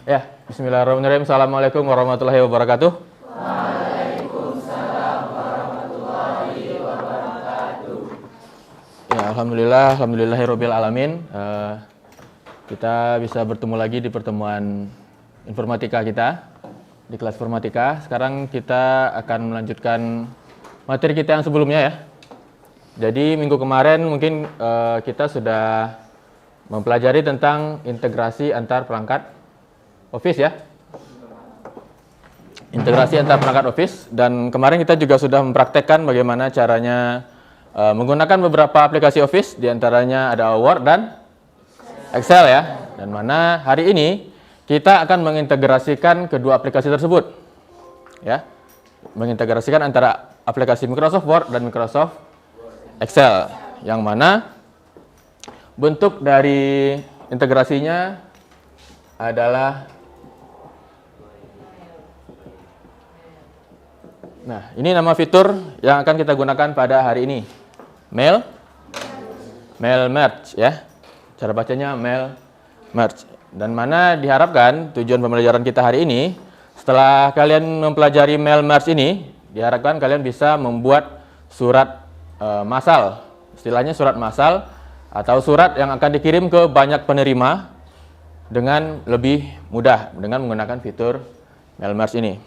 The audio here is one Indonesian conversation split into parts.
Ya, bismillahirrahmanirrahim. Assalamualaikum warahmatullahi wabarakatuh. Waalaikumsalam warahmatullahi wabarakatuh. Ya, alhamdulillahirabbil alamin. Kita bisa bertemu lagi di pertemuan informatika kita di kelas informatika. Sekarang kita akan melanjutkan materi kita yang sebelumnya ya. Jadi minggu kemarin mungkin kita sudah mempelajari tentang integrasi antar perangkat Office ya. Integrasi antar perangkat Office, dan kemarin kita juga sudah mempraktekkan bagaimana caranya menggunakan beberapa aplikasi Office, diantaranya ada Word dan Excel ya. Dan mana hari ini kita akan mengintegrasikan kedua aplikasi tersebut ya. Mengintegrasikan antara aplikasi Microsoft Word dan Microsoft Excel, yang mana bentuk dari integrasinya adalah, nah ini nama fitur yang akan kita gunakan pada hari ini, mail merge ya, cara bacanya mail merge. Dan mana diharapkan tujuan pembelajaran kita hari ini, setelah kalian mempelajari mail merge ini, diharapkan kalian bisa membuat surat massal, istilahnya surat massal atau surat yang akan dikirim ke banyak penerima dengan lebih mudah dengan menggunakan fitur mail merge ini.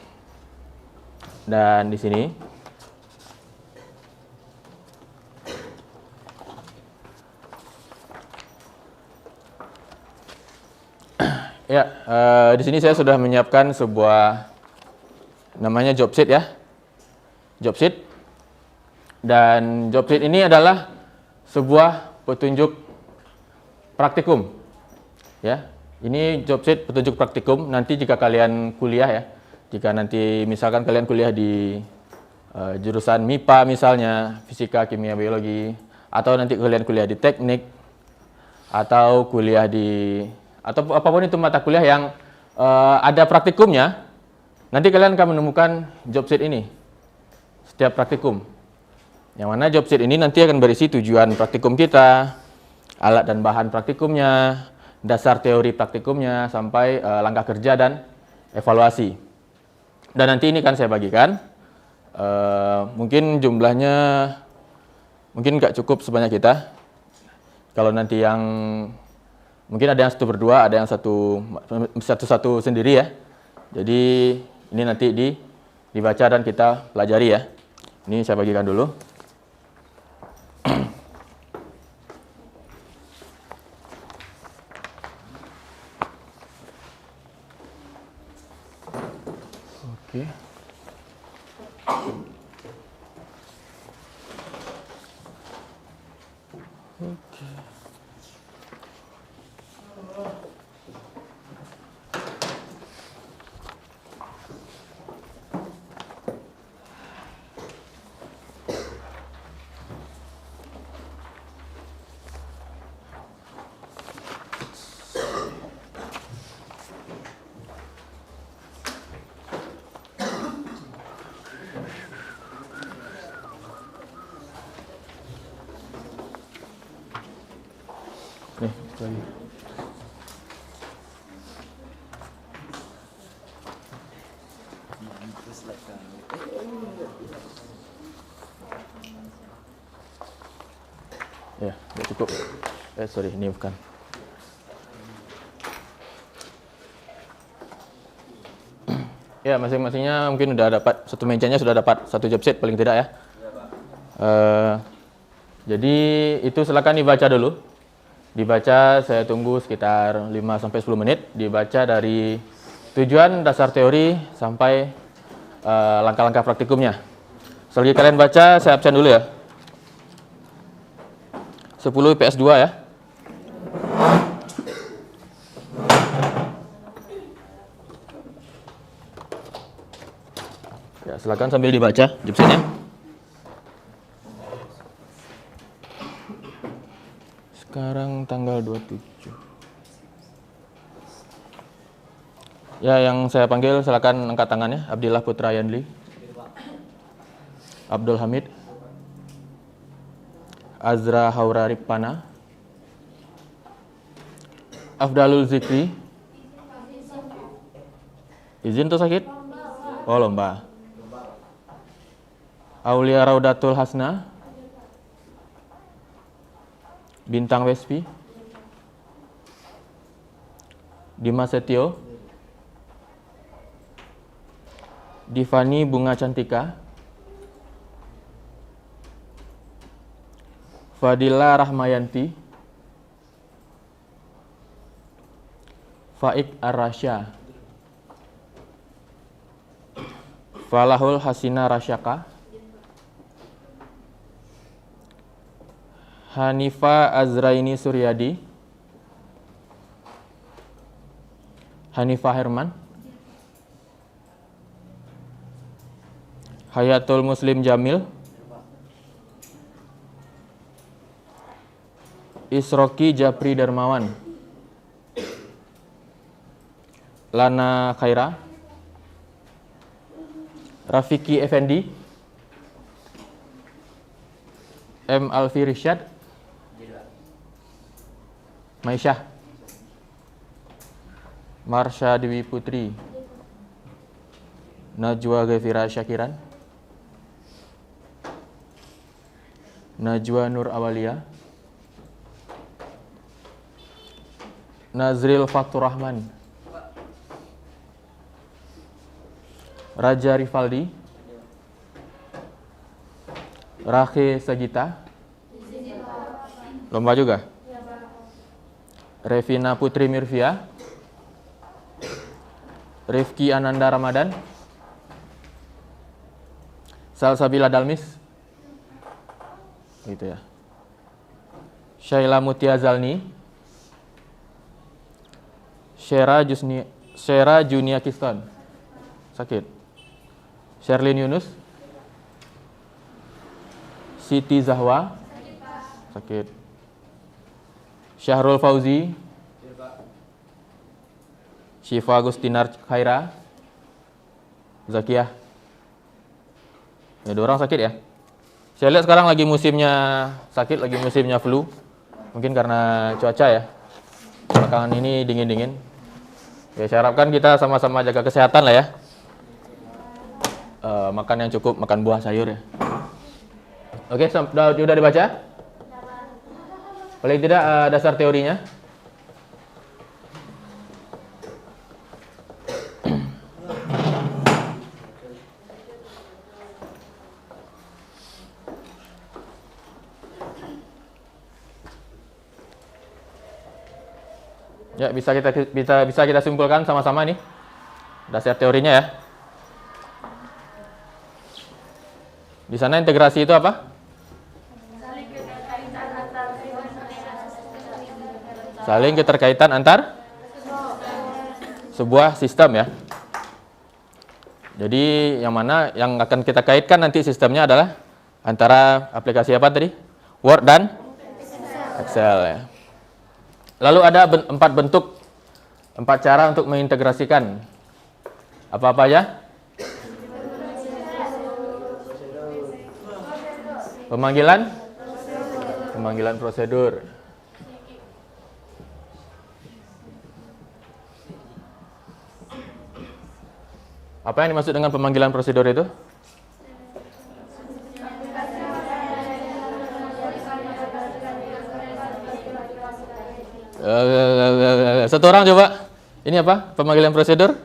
Dan di sini ya, di sini saya sudah menyiapkan sebuah namanya job sheet ya. Job sheet. Dan job sheet ini adalah sebuah petunjuk praktikum ya. Ini job sheet petunjuk praktikum. Nanti jika kalian kuliah ya, jika nanti misalkan kalian kuliah di jurusan MIPA misalnya, fisika, kimia, biologi, atau nanti kalian kuliah di teknik, atau kuliah di, atau apapun itu mata kuliah yang ada praktikumnya, nanti kalian akan menemukan job sheet ini setiap praktikum. Yang mana job sheet ini nanti akan berisi tujuan praktikum kita, alat dan bahan praktikumnya, dasar teori praktikumnya, sampai langkah kerja dan evaluasi. Dan nanti ini kan saya bagikan, mungkin jumlahnya mungkin nggak cukup sebanyak kita. Kalau nanti yang mungkin ada yang 1/2, ada yang satu sendiri ya. Jadi ini nanti dibaca dan kita pelajari ya. Ini saya bagikan dulu. Oke. Nih, lagi. Ya, udah cukup. Sorry, ini bukan. Ya, masing-masingnya mungkin udah dapat, satu mejanya sudah dapat satu job sheet paling tidak ya. Jadi itu silakan dibaca dulu. Dibaca, saya tunggu sekitar 5-10 menit. Dibaca dari tujuan, dasar teori, sampai langkah-langkah praktikumnya. Selagi kalian baca, saya absen dulu ya. 10 IPS 2 ya. Ya, silakan sambil dibaca job sheet-nya. Sekarang tanggal 27. Ya, yang saya panggil silakan angkat tangannya. Abdillah Putra Yanli, Abdul Hamid, Azra Haura Ripana, Afdalul zikri. Izin tuh sakit? Oh, lomba. Aulia Raudatul Hasna. Bintang Wespi. Dimas Setio. Divani Bunga Cantika. Fadila Rahmayanti. Faik Ar-Rasya. Falahul Hasina Rasyaka. Hanifa Azraini Suryadi. Hanifah Herman. Hayatul Muslim Jamil. Isroki Japri Darmawan. Lana Khaira. Rafiki Effendi. M. Alfi Rishad. Maisyah. Marsha Dewi Putri. Najwa Gafira Syakiran. Najwa Nur Awalia. Nazril Fatur Rahman. Raja Rivaldi. Rakhe Sagita. Lomba juga. Revina Putri Mirvia. Rifki Ananda Ramadan. Salsabila Dalmis. Gitu ya. Syaila Mutia Zalni. Syera Junia Kiston. Sakit. Sherlyn Yunus. Siti Zahwa. Sakit. Syahrul Fauzi. Syifa Agustinar Khaira. Zakiyah. Ya, 2 orang sakit ya. Saya lihat sekarang lagi musimnya sakit, lagi musimnya flu. Mungkin karena cuaca ya. Belakangan ini dingin-dingin. Ya, saya harapkan kita sama-sama jaga kesehatan lah ya. Makan yang cukup, makan buah sayur ya. Oke, sudah dibaca? Paling tidak dasar teorinya. Ya, bisa kita simpulkan sama-sama nih dasar teorinya ya. Di sana integrasi itu apa? Saling keterkaitan antar sebuah sistem ya. Jadi yang mana yang akan kita kaitkan nanti sistemnya adalah antara aplikasi apa tadi? Word dan Excel ya. Lalu ada 4 cara untuk mengintegrasikan apa-apa ya? Pemanggilan prosedur. Apa yang dimaksud dengan pemanggilan prosedur itu? Satu orang coba. Ini apa? Pemanggilan prosedur?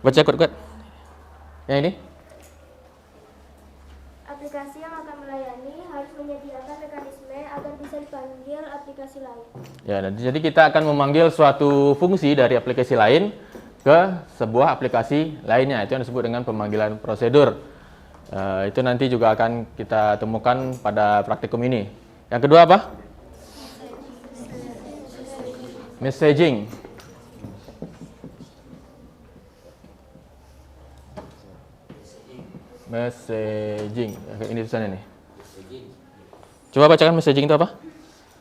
Baca kuat-kuat. Yang ini? Aplikasi yang akan melayani harus menyediakan mekanisme agar bisa dipanggil aplikasi lain. Ya, jadi kita akan memanggil suatu fungsi dari aplikasi lain ke sebuah aplikasi lainnya. Itu yang disebut dengan pemanggilan prosedur. Itu nanti juga akan kita temukan pada praktikum ini. Yang kedua apa? Messaging. Messaging. Ini tulisannya nih. Coba bacakan messaging itu apa?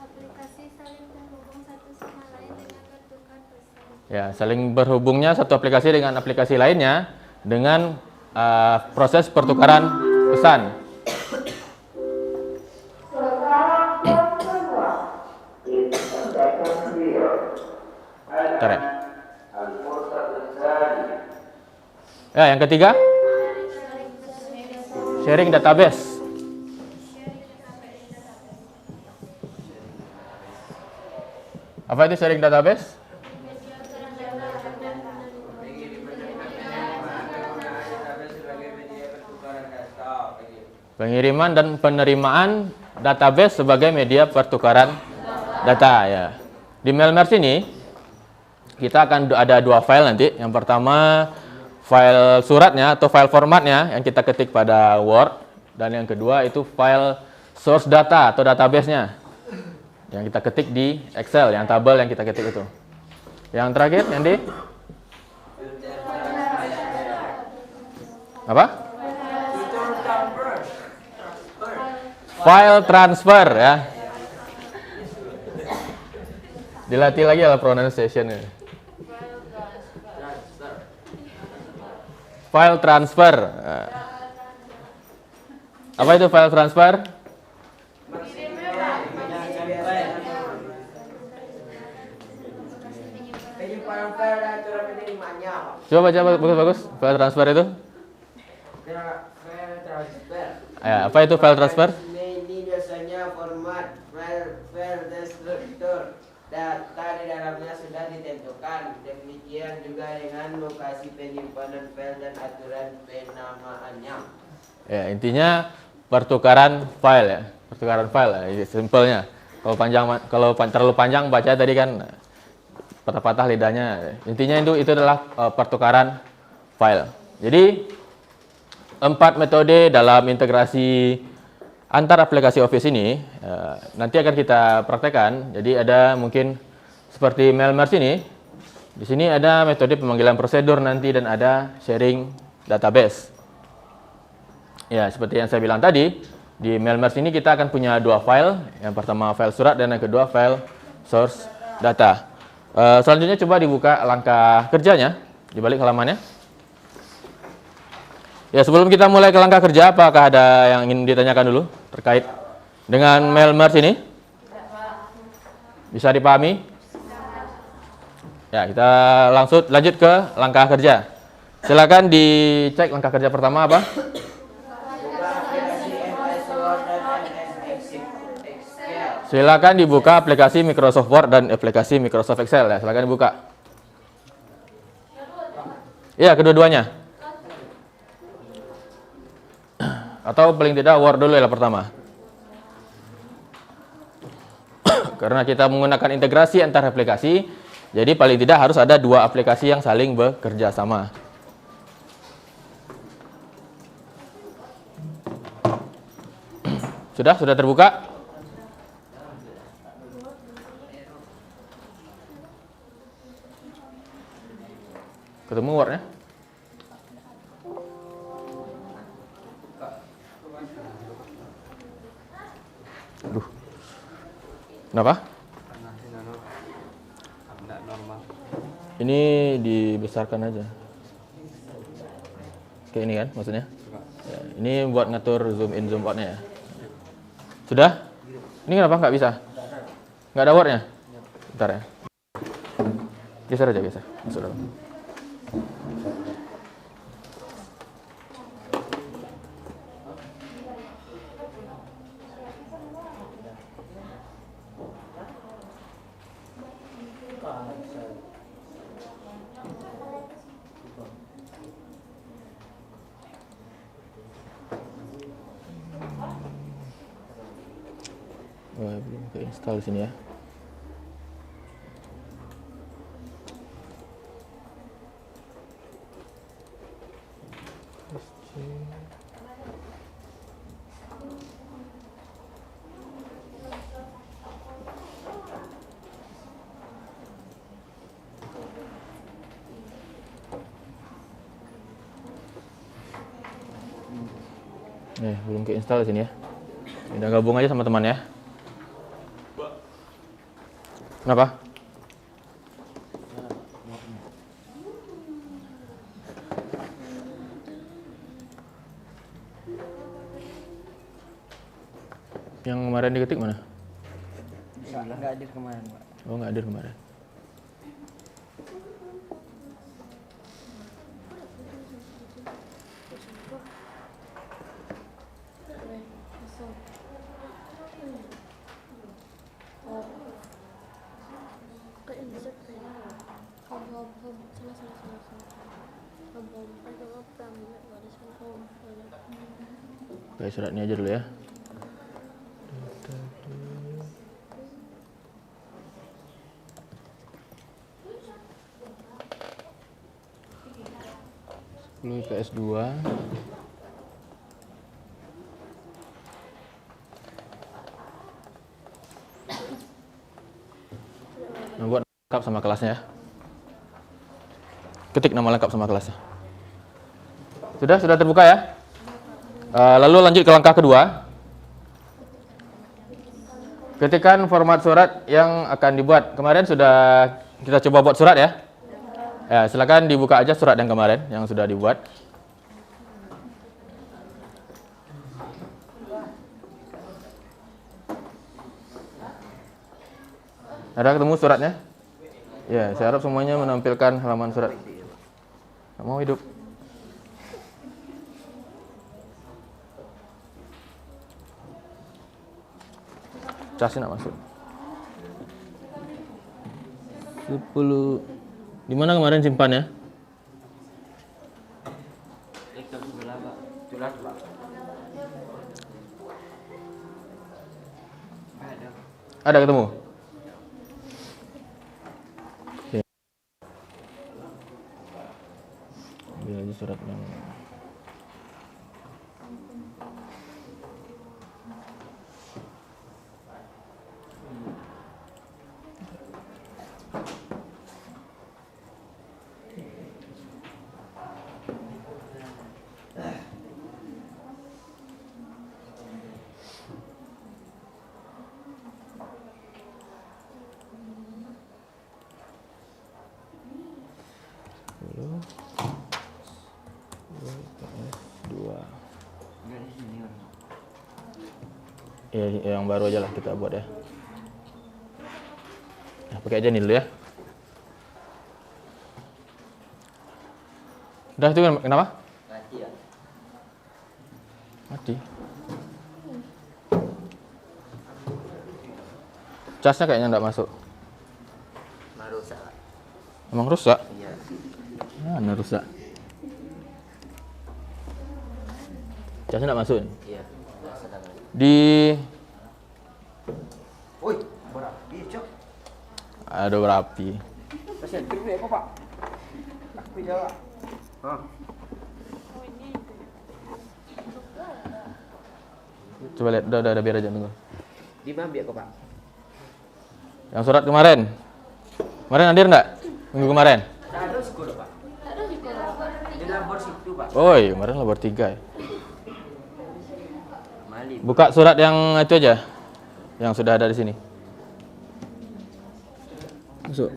Aplikasi saling terhubung satu sama lain dengan bertukar pesan. Ya, saling berhubungnya satu aplikasi dengan aplikasi lainnya dengan proses pertukaran pesan. Sekarang yang kedua, dikerjakan Ya, yang ketiga, sharing database. Apa itu sharing database? Pengiriman dan penerimaan database sebagai media pertukaran data ya. Di Mailmerge ini kita akan ada dua file nanti. Yang pertama file suratnya atau file formatnya yang kita ketik pada Word, dan yang kedua itu file source data atau database-nya yang kita ketik di Excel, yang tabel yang kita ketik itu. Yang terakhir, Andy? Apa? File transfer ya. Dilatih lagi ya pronunciation ini. File transfer. Apa itu file transfer? Coba baca bagus-bagus. File transfer itu? Ya, apa itu file transfer? Ini biasanya format file deskriptor. Data di dalamnya sudah ditentukan. Demikian juga dengan lokasi penyimpanan file dan aturan penamaannya. Ya, intinya pertukaran file ya. Pertukaran file ya, simpelnya. Kalau terlalu panjang baca tadi kan patah-patah lidahnya. Intinya itu adalah pertukaran file. Jadi 4 metode dalam integrasi antar aplikasi Office ini nanti akan kita praktekkan. Jadi ada mungkin seperti Mailmerge ini. Di sini ada metode pemanggilan prosedur nanti dan ada sharing database. Ya, seperti yang saya bilang tadi, di Mailmerge ini kita akan punya dua file. Yang pertama file surat dan yang kedua file source data. Selanjutnya coba dibuka langkah kerjanya di balik halamannya. Ya, sebelum kita mulai ke langkah kerja, apakah ada yang ingin ditanyakan dulu terkait dengan Mailmerge ini? Bisa dipahami? Ya, kita lanjut ke langkah kerja. Silakan dicek langkah kerja pertama apa? Silakan dibuka aplikasi Microsoft Word dan aplikasi Microsoft Excel ya. Silakan dibuka. Iya, kedua-duanya. Atau paling tidak Word dulu ya pertama. Karena kita menggunakan integrasi antar aplikasi, jadi paling tidak harus ada dua aplikasi yang saling bekerja sama. Sudah terbuka? Ketemu Word-nya? Aduh. Kenapa? Ini dibesarkan aja. Kayak ini kan maksudnya? Ya, ini buat ngatur zoom in zoom out-nya ya. Sudah? Ini kenapa nggak bisa? Nggak ada Word-nya? Bentar ya. Geser aja, geser. Masuk dalam. Wah, belum ke install sini ya. Belum ke install sini ya. Udah gabung aja sama teman ya. Kenapa? Yang kemarin diketik mana? Nggak hadir kemarin, Pak. Oh, nggak hadir kemarin. Oke, surat ini aja dulu ya. IPS 2. Nah, buat lengkap sama kelasnya ya. Ketik nama lengkap sama kelasnya. Sudah terbuka ya? Lalu lanjut ke langkah kedua. Ketikkan format surat yang akan dibuat. Kemarin sudah kita coba buat surat ya. Ya, silakan dibuka aja surat yang kemarin yang sudah dibuat. Ada ketemu suratnya? Ya, saya harap semuanya menampilkan halaman surat. Nggak mau hidup. Casnya nak masuk. 10. Di mana kemarin simpannya? Ada ketemu? Oke. Ambil aja suratnya. Ya, yang baru aja lah kita buat ya. Nah, pakai aja nih dulu ya. Udah itu kenapa? Mati ya. Mati. Casnya kayaknya nggak masuk. Rusak. Emang rusak? Iya. Mana rusak? Casnya nggak masuk. Iya. Di Woi, berapi, Cok. ada berapi. Pasien kedua kok, Pak? Aku jawab. Hah? Coba lihat, udah biar aja tunggu. Di mana biar kok, Pak? Yang surat kemarin. Kemarin hadir nggak? Minggu kemarin? Ada sekolah, Pak. Di labor situ, Pak. Oh, iya, kemarin labor 3 ya. Mali. Buka surat yang itu aja. Yang sudah ada di sini. Masuk.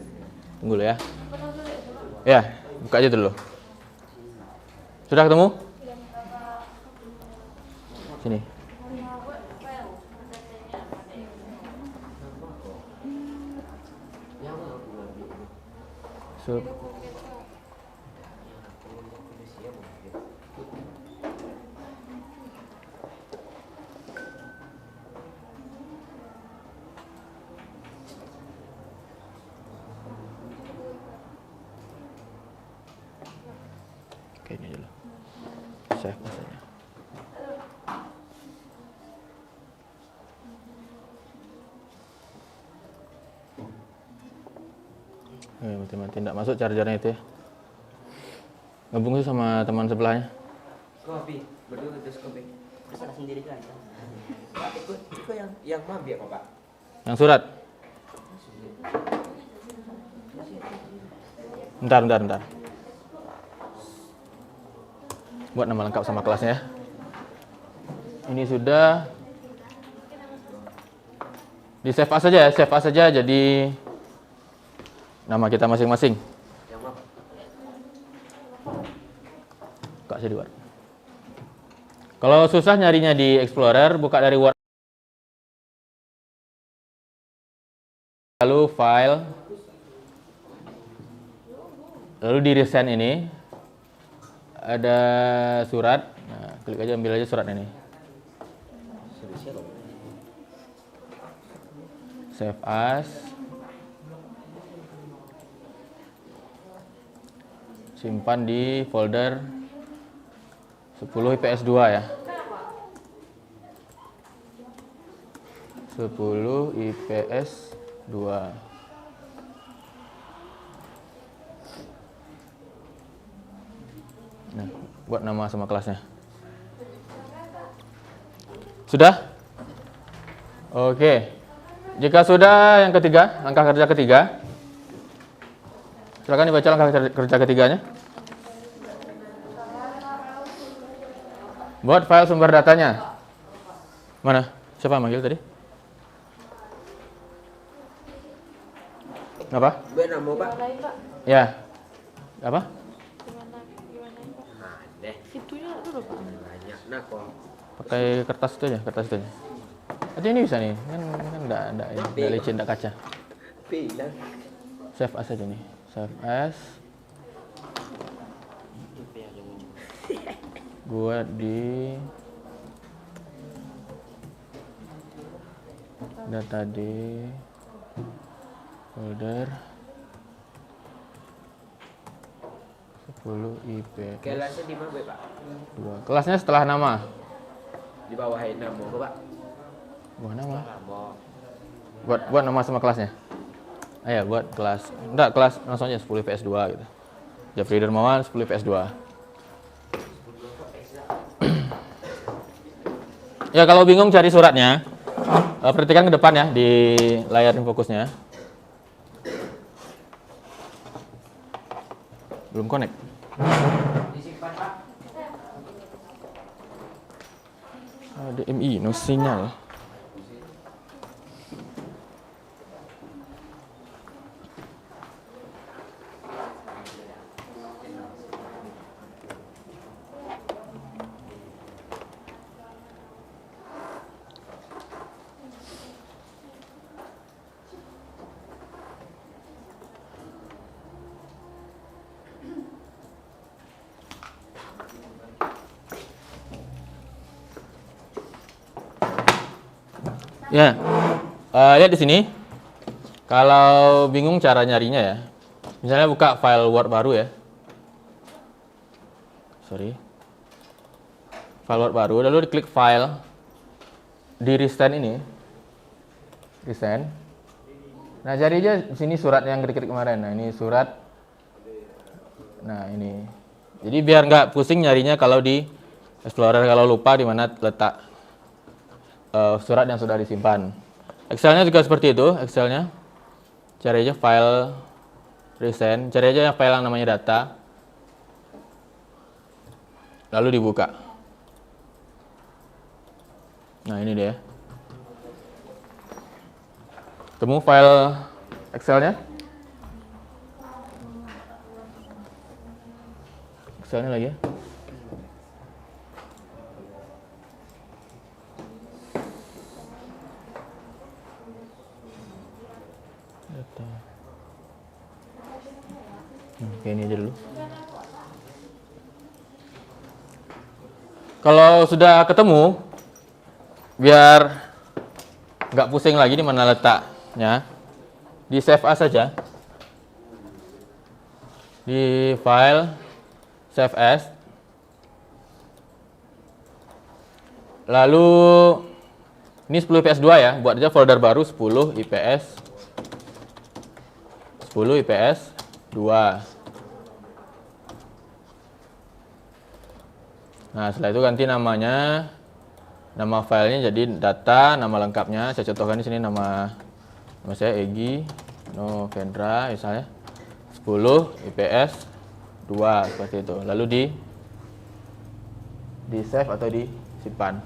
Tunggu dulu ya. Ya, buka aja dulu. Sudah ketemu? Sini. Sup. Oke, ini dulu. Save masanya. Mati-mati tidak masuk chargernya itu ya. Gabung tuh sama teman sebelahnya. Kopi, berdua terus kopi. Salah sendiri kan? Ikut yang mana biar kok, Pak? Yang surat. Bentar. Buat nama lengkap sama kelasnya ya. Ini sudah di save as saja ya, save as saja jadi nama kita masing-masing. Yang mana? Buka sih di Word. Kalau susah nyarinya di Explorer, buka dari Word. Lalu file. Lalu di resend ini ada surat. Nah, klik aja, ambil aja surat ini. Save as. simpan di folder 10 IPS 2 ya. 10 IPS 2. Nah, buat nama sama kelasnya. Sudah? Oke. Jika sudah, yang ketiga, langkah kerja ketiga. Silakan dibaca langkah kerja ketiganya. Buat file sumber datanya. Mana? Siapa yang manggil tadi? Apa? Benamo Pak. Ya. Apa? Ada. Itunya dulu Pak. Banyak nak kok. Pakai kertas itu aja, kertas itu aja. Aja ini bisa nih, kan enggak licin, enggak kaca. Bilang. Save as aja nih. Save as. Buat di data di folder 10 IPS Kelasnya di mana Pak? 2. Kelasnya setelah nama. Di bawah namo Pak. Buat nama. Namo. Buat nama sama kelasnya. Ayo buat kelas. Enggak, kelas langsung aja 10 IPS 2 gitu. Jafri Dermawan 10 IPS 2. Ya kalau bingung cari suratnya, perhatikan ke depan ya di layar fokusnya. Belum connect. Disimpan Pak. DMI, no sinyal. Ya, lihat di sini. Kalau bingung cara nyarinya ya, misalnya buka file Word baru ya. File Word baru, lalu diklik file di resend ini, resend. Nah, cari aja di sini surat yang klik-klik kemarin. Nah, ini surat. Nah, ini. Jadi biar nggak pusing nyarinya kalau di Explorer, kalau lupa di mana letak surat yang sudah disimpan. Excelnya juga seperti itu. Excelnya cari aja file resend, cari aja file yang namanya data, lalu dibuka. Nah, ini dia. Temu file Excelnya. Excelnya lagi ya. Oke, ini aja dulu. Kalau sudah ketemu, biar nggak pusing lagi di mana letaknya, di save as saja. Di file save as. Lalu ini 10 IPS 2 ya, buat aja folder baru 10 IPS 2. Nah, setelah itu ganti namanya, nama filenya jadi data, nama lengkapnya. Saya contohkan di sini nama saya Egi Novendra misalnya 10 IPS 2 seperti itu. Lalu di save atau disimpan.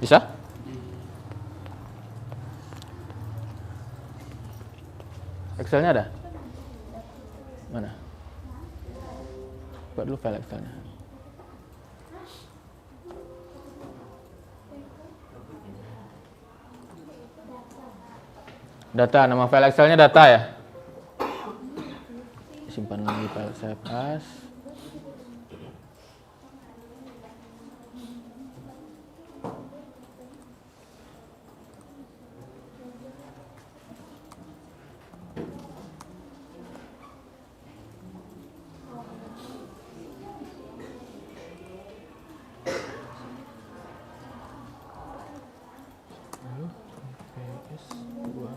Bisa? Excelnya ada? Mana? Buat dulu file Excelnya. Data, nama file Excelnya data ya? Simpan lagi file save as. IPS 2.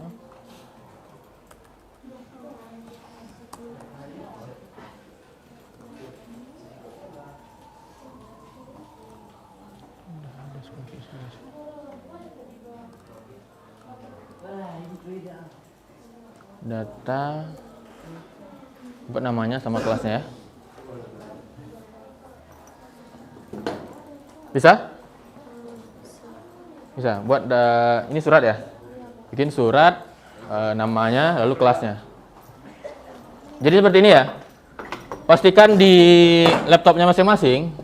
Data buat namanya sama kelasnya ya. Bisa? Bisa. Buat ini surat ya. Bikin surat namanya lalu kelasnya. Jadi seperti ini ya. Pastikan di laptopnya masing-masing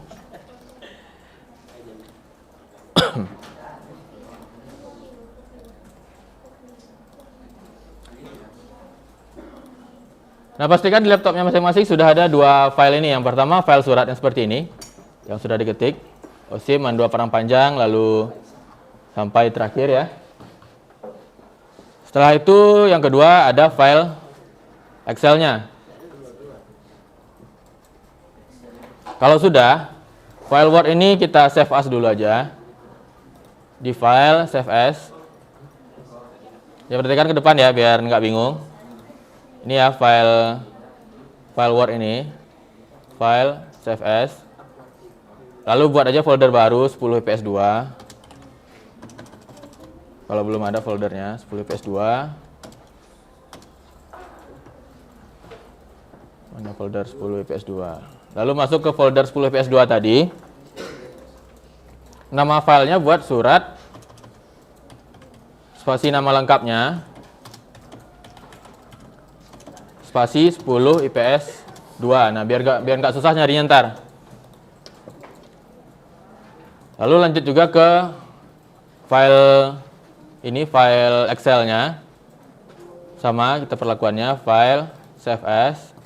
Nah, pastikan di laptopnya masing-masing sudah ada dua file ini. Yang pertama file surat yang seperti ini, yang sudah diketik, OSIM, dua parang panjang, lalu sampai terakhir ya. Setelah itu yang kedua ada file Excel-nya. Kalau sudah, file Word ini kita save as dulu aja. Di file save as. Ya, perhatikan ke depan ya biar nggak bingung. Ini ya file Word ini, file save as. Lalu buat aja folder baru 10 IPS 2. Kalau belum ada foldernya 10 IPS 2. Mana folder 10 IPS 2. Lalu masuk ke folder 10 IPS 2 tadi. Nama filenya buat surat, spasi nama lengkapnya, spasi 10 IPS 2. Nah, biar nggak susah nyarinya ntar. Lalu lanjut juga ke file ini, file Excel-nya. Sama kita perlakuannya file save as.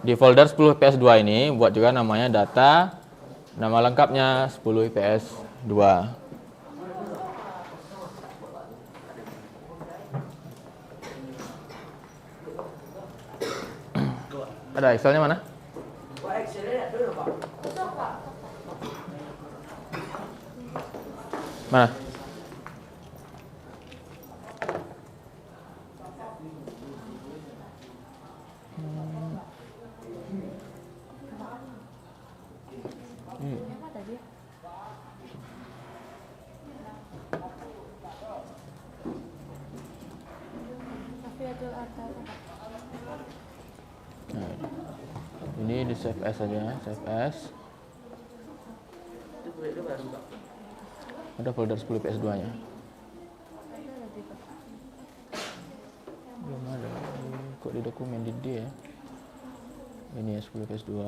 Di folder 10 IPS 2 ini buat juga namanya data, nama lengkapnya 10 IPS 2. Ada Excel-nya mana? Mana? Ini di save as saja, save as. Ada folder 10 IPS 2 nya. Belum ada. Kok di dokumen di D ya. Ini ya 10 IPS 2.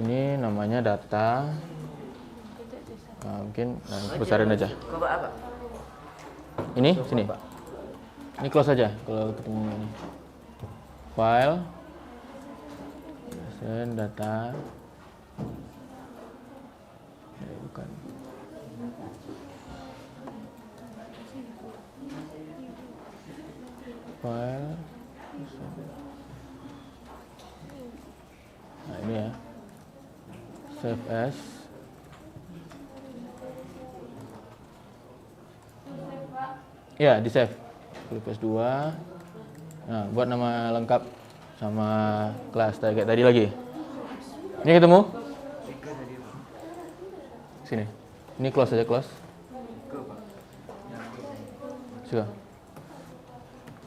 Ini namanya data. Nah, mungkin besarin aja. Ini sini. Ini close aja kalau ketemu ini. File data. Bukan. File. Nah, ini ya. Save as. Ya, di save. IPS 2. Nah, buat nama lengkap sama kelas kayak tadi lagi. Ini ketemu? Sini. Ini close aja, close. Sudah.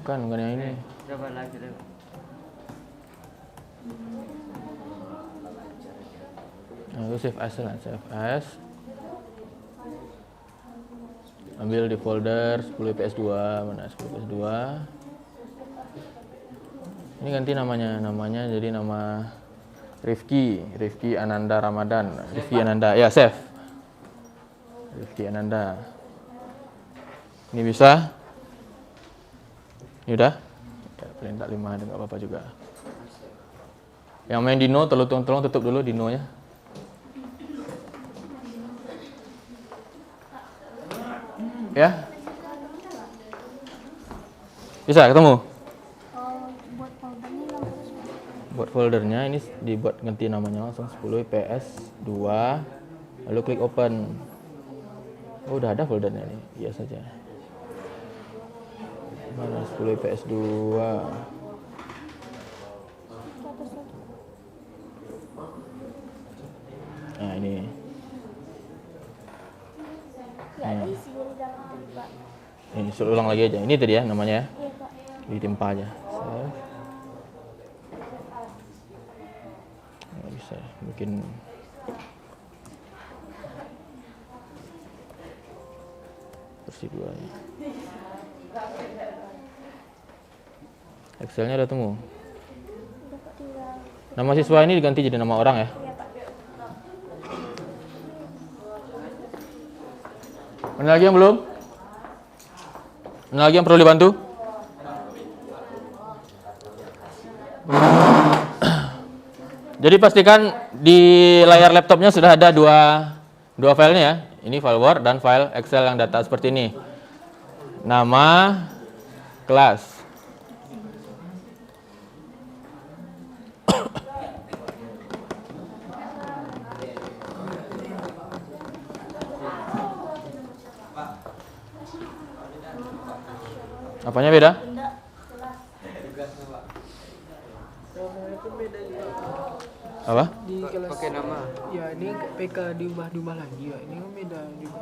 Bukan yang ini. Coba lagi dulu. Nah, itu save as lah, save as. Ambil di folder 10 IPS 2, mana 10 IPS 2. Ini ganti namanya jadi nama Rifki Ananda Ramadan. Rifki Ananda, ya save. Rifki Ananda. Ini bisa. Ini udah. Ya, paling tak 5 nggak apa-apa juga. Yang main Dino, tolong tutup dulu Dino-nya. Ya. Bisa ketemu? Buat foldernya ini dibuat ganti namanya langsung 10 IPS 2, lalu klik open. Oh, udah ada foldernya nih, iya saja. Mana 10 IPS 2. Nah, ini. Nggak ada isinya di dalam itu, Pak. Ini suruh ulang lagi aja. Ini tadi ya namanya ya. Iya, Pak. Ditimpa aja. Nggak bisa bikin versi 2 nya. Excelnya udah temu. Udah, Pak, tinggal. Nama siswa ini diganti jadi nama orang ya. Iya, Pak. Ada lagi yang belum? Ada lagi yang perlu dibantu? Jadi pastikan di layar laptopnya sudah ada dua filenya ya. Ini file Word dan file Excel yang data seperti ini. Nama, kelas. Apanya beda? Apa? Di kelas pakai nama. Ya ini PK diubah lagi ya. Ini kan beda juga.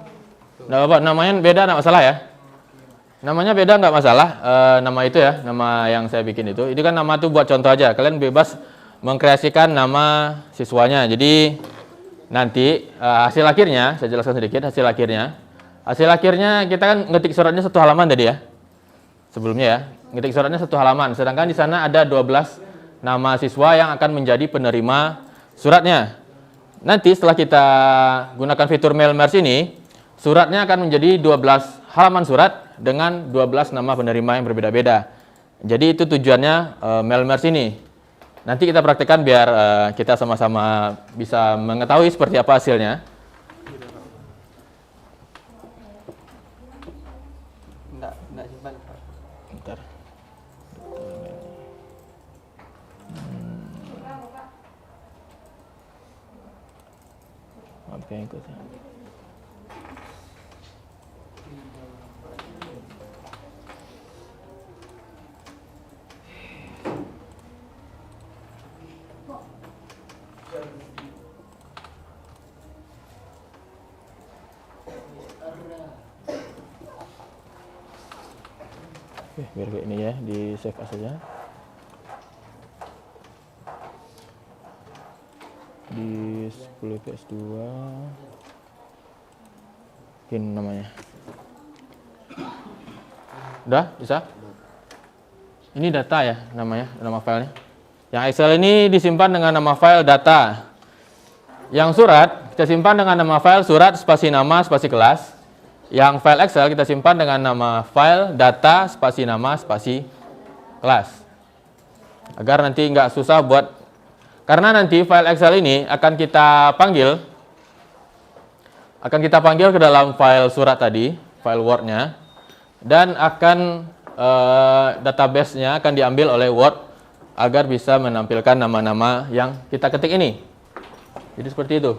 Nggak apa, namanya beda nggak masalah ya. Namanya beda nggak masalah. Nama itu ya, nama yang saya bikin itu. Ini kan nama tuh buat contoh aja. Kalian bebas mengkreasikan nama siswanya. Jadi nanti hasil akhirnya, saya jelaskan sedikit hasil akhirnya. Hasil akhirnya kita kan ngetik suratnya 1 halaman tadi ya. Sebelumnya ya, ngetik suratnya 1 halaman. Sedangkan di sana ada 12 nama siswa yang akan menjadi penerima suratnya. Nanti setelah kita gunakan fitur mail merge ini, suratnya akan menjadi 12 halaman surat dengan 12 nama penerima yang berbeda-beda. Jadi itu tujuannya mail merge ini. Nanti kita praktekkan biar kita sama-sama bisa mengetahui seperti apa hasilnya. Enggak simpan. Bentar. Apa yang ikut ya? Oke, biar kayak ini ya, di save as saja. Di 10 PS2 ini namanya. Udah bisa? Ini data ya namanya, nama filenya. Yang Excel ini disimpan dengan nama file data. Yang surat kita simpan dengan nama file surat spasi nama spasi kelas. Yang file Excel kita simpan dengan nama file data spasi nama spasi kelas. Agar nanti nggak susah buat, karena nanti file Excel ini akan kita panggil ke dalam file surat tadi, file Word-nya, dan akan database-nya akan diambil oleh Word agar bisa menampilkan nama-nama yang kita ketik ini. Jadi seperti itu.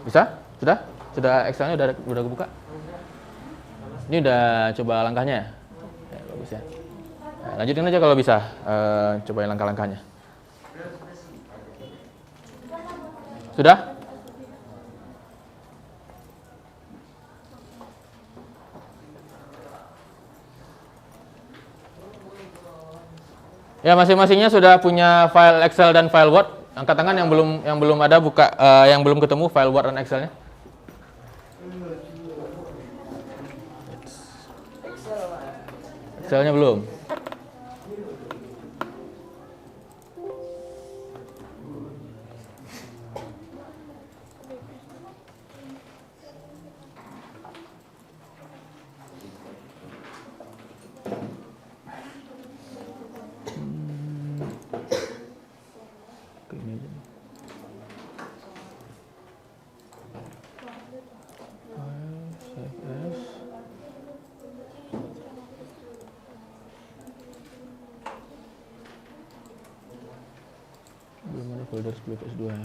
Bisa? Sudah? Sudah Excel-nya udah kebuka? Ini udah coba langkahnya ya? Ya, bagus ya. Nah, lanjutin aja kalau bisa, cobain langkah-langkahnya. Sudah? Ya, masing-masingnya sudah punya file Excel dan file Word. Angkat tangan yang belum ada buka, yang belum ketemu file Word dan Excel-nya. Excel-nya belum. Ini aja. Save as. Belum ada folder 10 PS2 ya.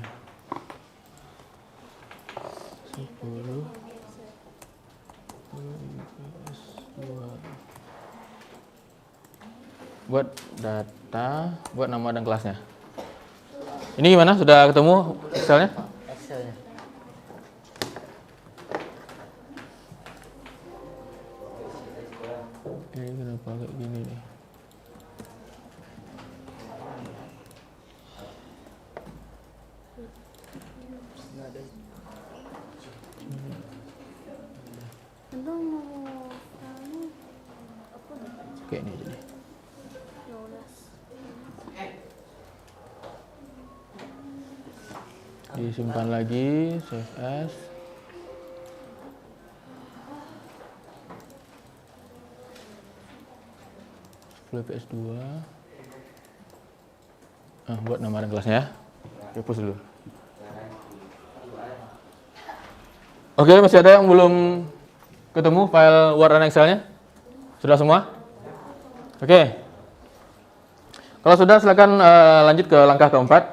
10 PS2. Buat data, buat nama dan kelasnya. Ini gimana? Sudah ketemu Excelnya? Excelnya. Ini kenapa kayak gini nih? Kayak ini jadi. Disimpan lagi, save as. PS2. Buat nama dan kelasnya ya. Hapus dulu. Oke, masih ada yang belum ketemu file Word dan Excel-nya? Sudah semua? Oke. Kalau sudah, silakan lanjut ke langkah keempat.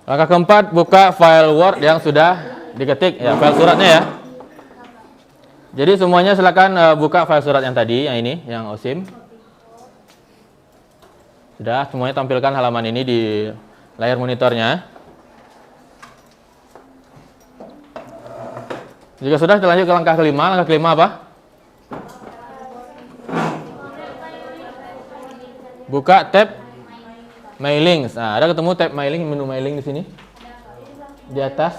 Langkah keempat, buka file Word yang sudah diketik, ya, file suratnya ya. Jadi semuanya silakan buka file surat yang tadi, yang ini, yang OSIM. Sudah, semuanya tampilkan halaman ini di layar monitornya. Jika sudah, kita lanjut ke langkah kelima. Langkah kelima apa? Buka tab mailings. Nah, ada ketemu tab mailing, menu mailing di sini. Di atas,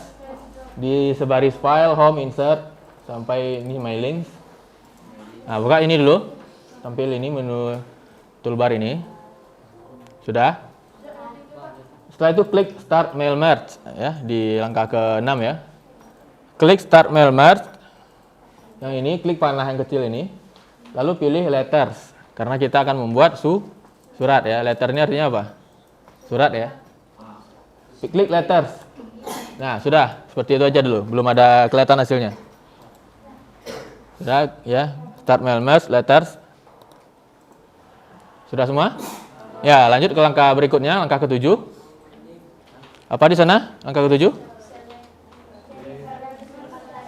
di sebaris file, home, insert, sampai ini mailings. Nah, buka ini dulu. Tampil ini menu toolbar ini. Sudah? Setelah itu klik start mail merge ya, di langkah ke-6 ya. Klik start mail merge. Yang ini klik panah yang kecil ini. Lalu pilih letters karena kita akan membuat surat ya. Letter ini artinya apa? Surat ya. Klik letters. Nah, sudah. Seperti itu aja dulu. Belum ada kelihatan hasilnya. Sudah ya. Start mail merge letters. Sudah semua? Ya, lanjut ke langkah berikutnya, langkah ke-7. Apa di sana? Langkah ke-7?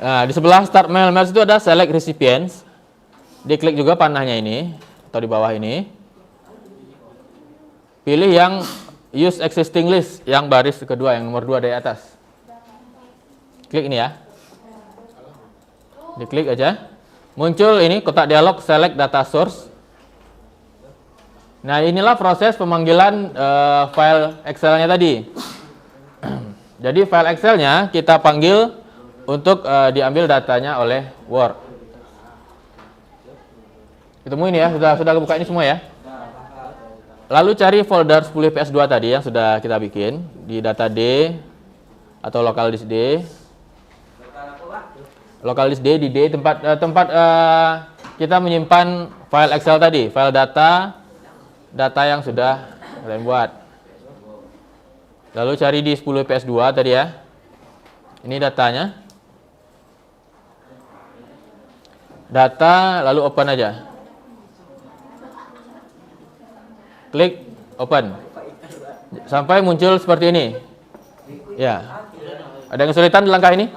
Nah, di sebelah start mail merge itu ada select recipients. Diklik juga panahnya ini atau di bawah ini. Pilih yang use existing list, yang baris kedua, yang nomor 2 dari atas. Klik ini ya. Diklik aja. Muncul ini kotak dialog select data source. Nah, inilah proses pemanggilan file Excel-nya tadi. Jadi file Excel-nya kita panggil untuk diambil datanya oleh Word. Ketemu ini ya, sudah kebuka ini semua ya. Lalu cari folder 10 PS2 tadi yang sudah kita bikin di data D atau local disk D. Local disk D di D tempat kita menyimpan file Excel tadi, file data yang sudah kalian buat. Lalu cari di 10 PS2 tadi ya. Ini datanya. Data, lalu open aja. Klik open. Sampai muncul seperti ini. Ya. Ada yang kesulitan di langkah ini?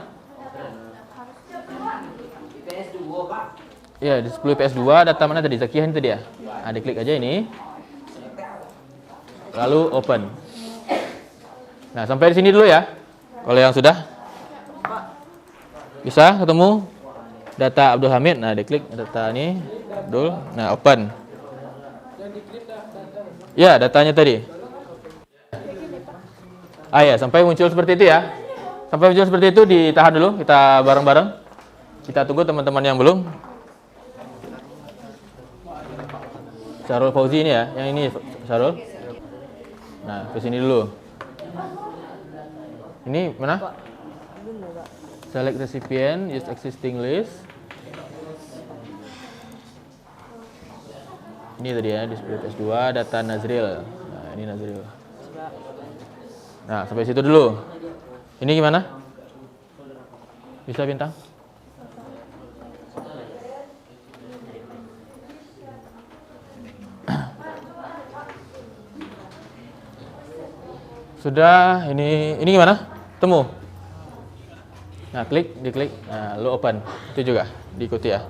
Ya, di 10 PS2 data mana tadi? Sekian tadi ya. Nah, diklik aja ini. Lalu open. Nah, sampai di sini dulu ya. Kalau yang sudah bisa ketemu data Abdul Hamid. Nah, diklik data ini Abdul. Nah, open. Ya, datanya tadi. Ya, sampai muncul seperti itu ya. Sampai muncul seperti itu ditahan dulu, kita bareng-bareng. Kita tunggu teman-teman yang belum. Syarul Fauzi ini ya, yang ini Syarul. Nah, ke sini dulu. Ini mana? Select recipient, use existing list. Ini tadi ya, display PS2, data Nazril. Nah, ini Nazril. Nah, sampai situ dulu. Ini gimana? Bisa bintang? Sudah, ini gimana? Ketemu. Nah, diklik. Nah, lu open. Itu juga diikuti ya.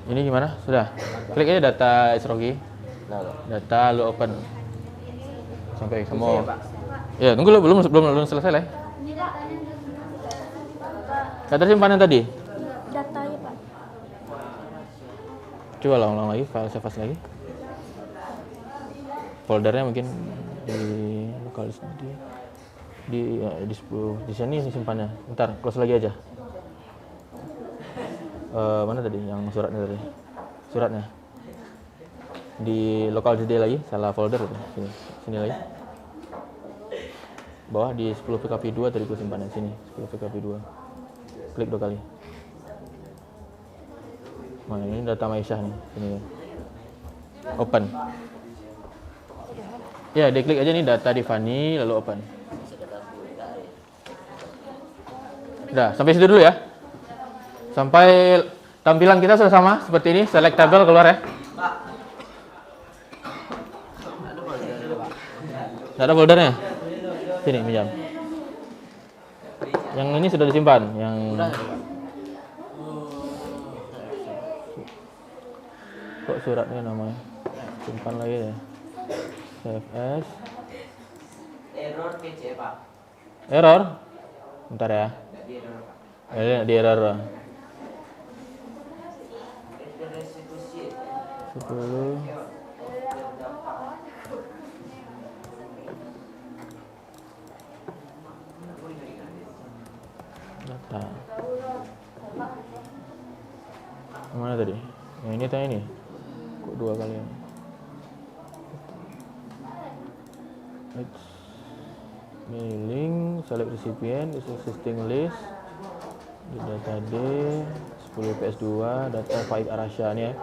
Ini gimana? Sudah. Klik aja data Isrogi. Data lu open. Sampai kamu. Ya, tunggu lu belum selesai lah. Kata simpanan tadi. Datanya, Pak. Coba ulang lagi, file save as lagi. Foldernya mungkin di lokal di 10 di sini simpannya. Bentar, close lagi aja. Mana tadi yang suratnya tadi? Suratnya di lokal CD lagi, salah folder itu. Sini lagi. Bawah di 10 PKP 2 tadi gue simpannya sini, 10 PKP 2. Klik 2 kali. Nah, ini data Maisyah nih, sini. Open. Ya, diklik aja nih data di Fanny lalu open. Udah, sampai situ dulu ya. Sampai tampilan kita sudah sama seperti ini, select table keluar ya. Nggak ada foldernya? Sini, pinjam. Yang ini sudah disimpan, yang kok suratnya namanya? Simpan lagi ya. Save as. Error PC, Pak. Error? Bentar ya. Di error, Pak. Di error. Itu restitusi. 10. Data. Mana tadi? Yang ini tanya ini. Kok 2 kali ya? Mailing, select recipient, is existing list, di data D, 10 PS2, data Faik Arasya ini ya.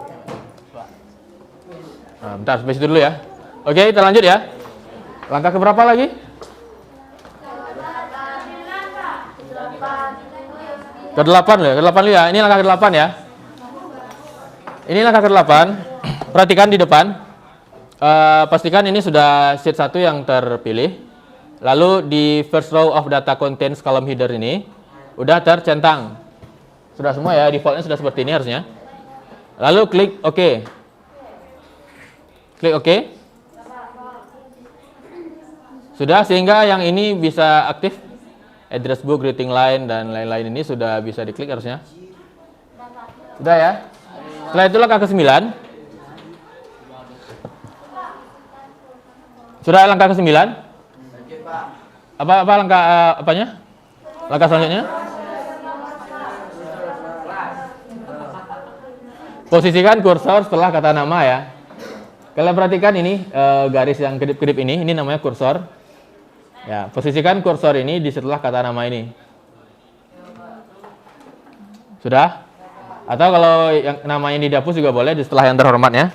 Nah, bentar, sampai situ dulu ya. Oke, kita lanjut ya. Langkah keberapa lagi? Ke-8 loh, ke-8 ya. Ini langkah ke-8 ya. Ini langkah ke-8. Perhatikan di depan. Pastikan ini sudah sheet 1 yang terpilih. Lalu di first row of data contains column header ini udah tercentang. Sudah semua ya, defaultnya sudah seperti ini harusnya. Lalu klik OK. Klik OK. Sudah, sehingga yang ini bisa aktif. Address book, greeting line, dan lain-lain ini sudah bisa diklik harusnya. Sudah ya. Setelah itu langkah ke-9. Sudah langkah ke-9. Apa langkah apanya? Langkah selanjutnya? Posisikan kursor setelah kata nama ya. Kalian perhatikan ini garis yang kedip-kedip ini namanya kursor. Ya, posisikan kursor ini di setelah kata nama ini. Sudah? Atau kalau yang namanya dihapus juga boleh di setelah yang terhormat ya.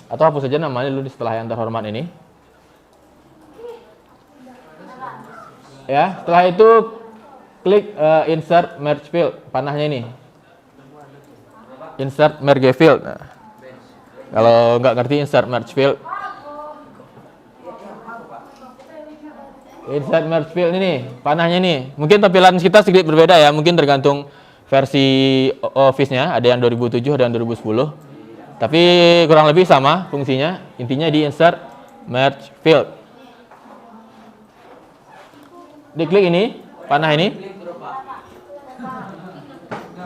Atau hapus saja namanya dulu di setelah yang terhormat ini. Ya, setelah itu klik insert merge field, panahnya ini. Insert merge field. Nah, kalau nggak ngerti insert merge field. Insert merge field ini, panahnya ini. Mungkin tampilan kita sedikit berbeda ya, mungkin tergantung versi Office-nya, ada yang 2007, ada yang 2010. Tapi kurang lebih sama fungsinya, intinya di insert merge field. Diklik ini, panah ini.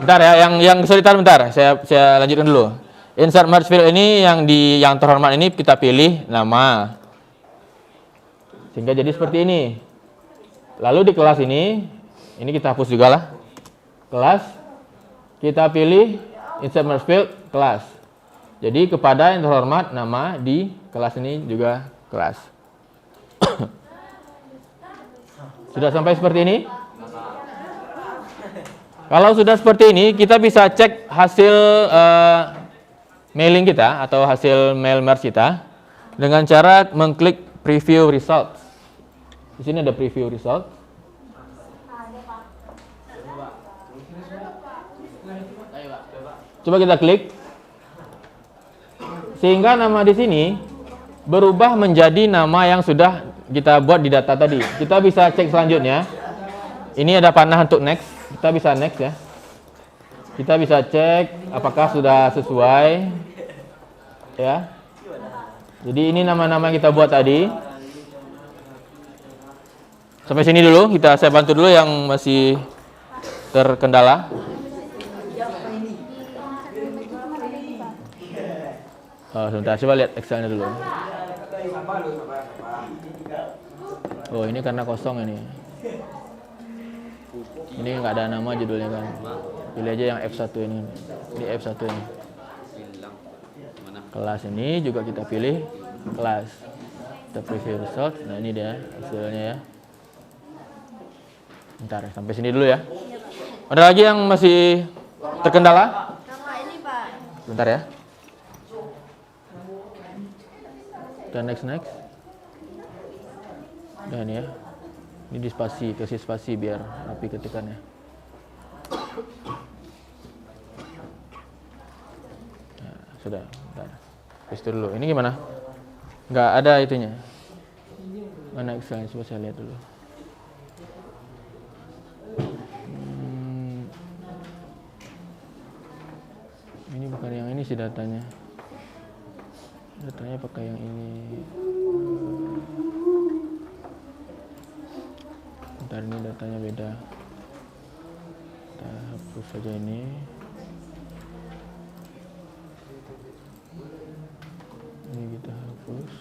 Bentar ya, yang kesulitan bentar, saya lanjutkan dulu. Insert merge field ini yang terhormat ini kita pilih nama. Sehingga jadi seperti ini. Lalu di kelas ini kita hapus juga lah. Kelas, kita pilih insert merge field kelas. Jadi kepada yang terhormat nama di kelas ini juga kelas. Sudah sampai seperti ini? Kalau sudah seperti ini, kita bisa cek hasil mailing kita atau hasil mail merge kita dengan cara mengklik preview results. Di sini ada preview result. Coba kita klik. Sehingga nama di sini berubah menjadi nama yang sudah kita buat di data tadi. Kita bisa cek selanjutnya. Ini ada panah untuk next. Kita bisa next ya. Kita bisa cek apakah sudah sesuai. Ya. Jadi ini nama-nama yang kita buat tadi. Sampai sini dulu. Saya bantu dulu yang masih terkendala. Oh, sebentar, coba lihat Excelnya dulu. Oh, ini karena kosong ini. Ini nggak ada nama judulnya kan. Pilih aja yang F1 ini. Ini F1 ini. Kelas ini juga kita pilih kelas. Kita preview result. Nah, ini dia hasilnya ya. Bentar, sampai sini dulu ya. Ada lagi yang masih terkendala? Nama ini Pak. Bentar ya. Dan next. Dan ya. Ini di spasi, kasih spasi biar rapi ketikannya. Nah, sudah. Bentar. Paste dulu. Ini gimana? Nggak ada itunya. Mana Excel? Coba saya lihat dulu. Ini bukan yang ini sih datanya. Datanya pakai yang ini. Bentar, ini datanya beda. Kita hapus saja ini. Ini kita hapus.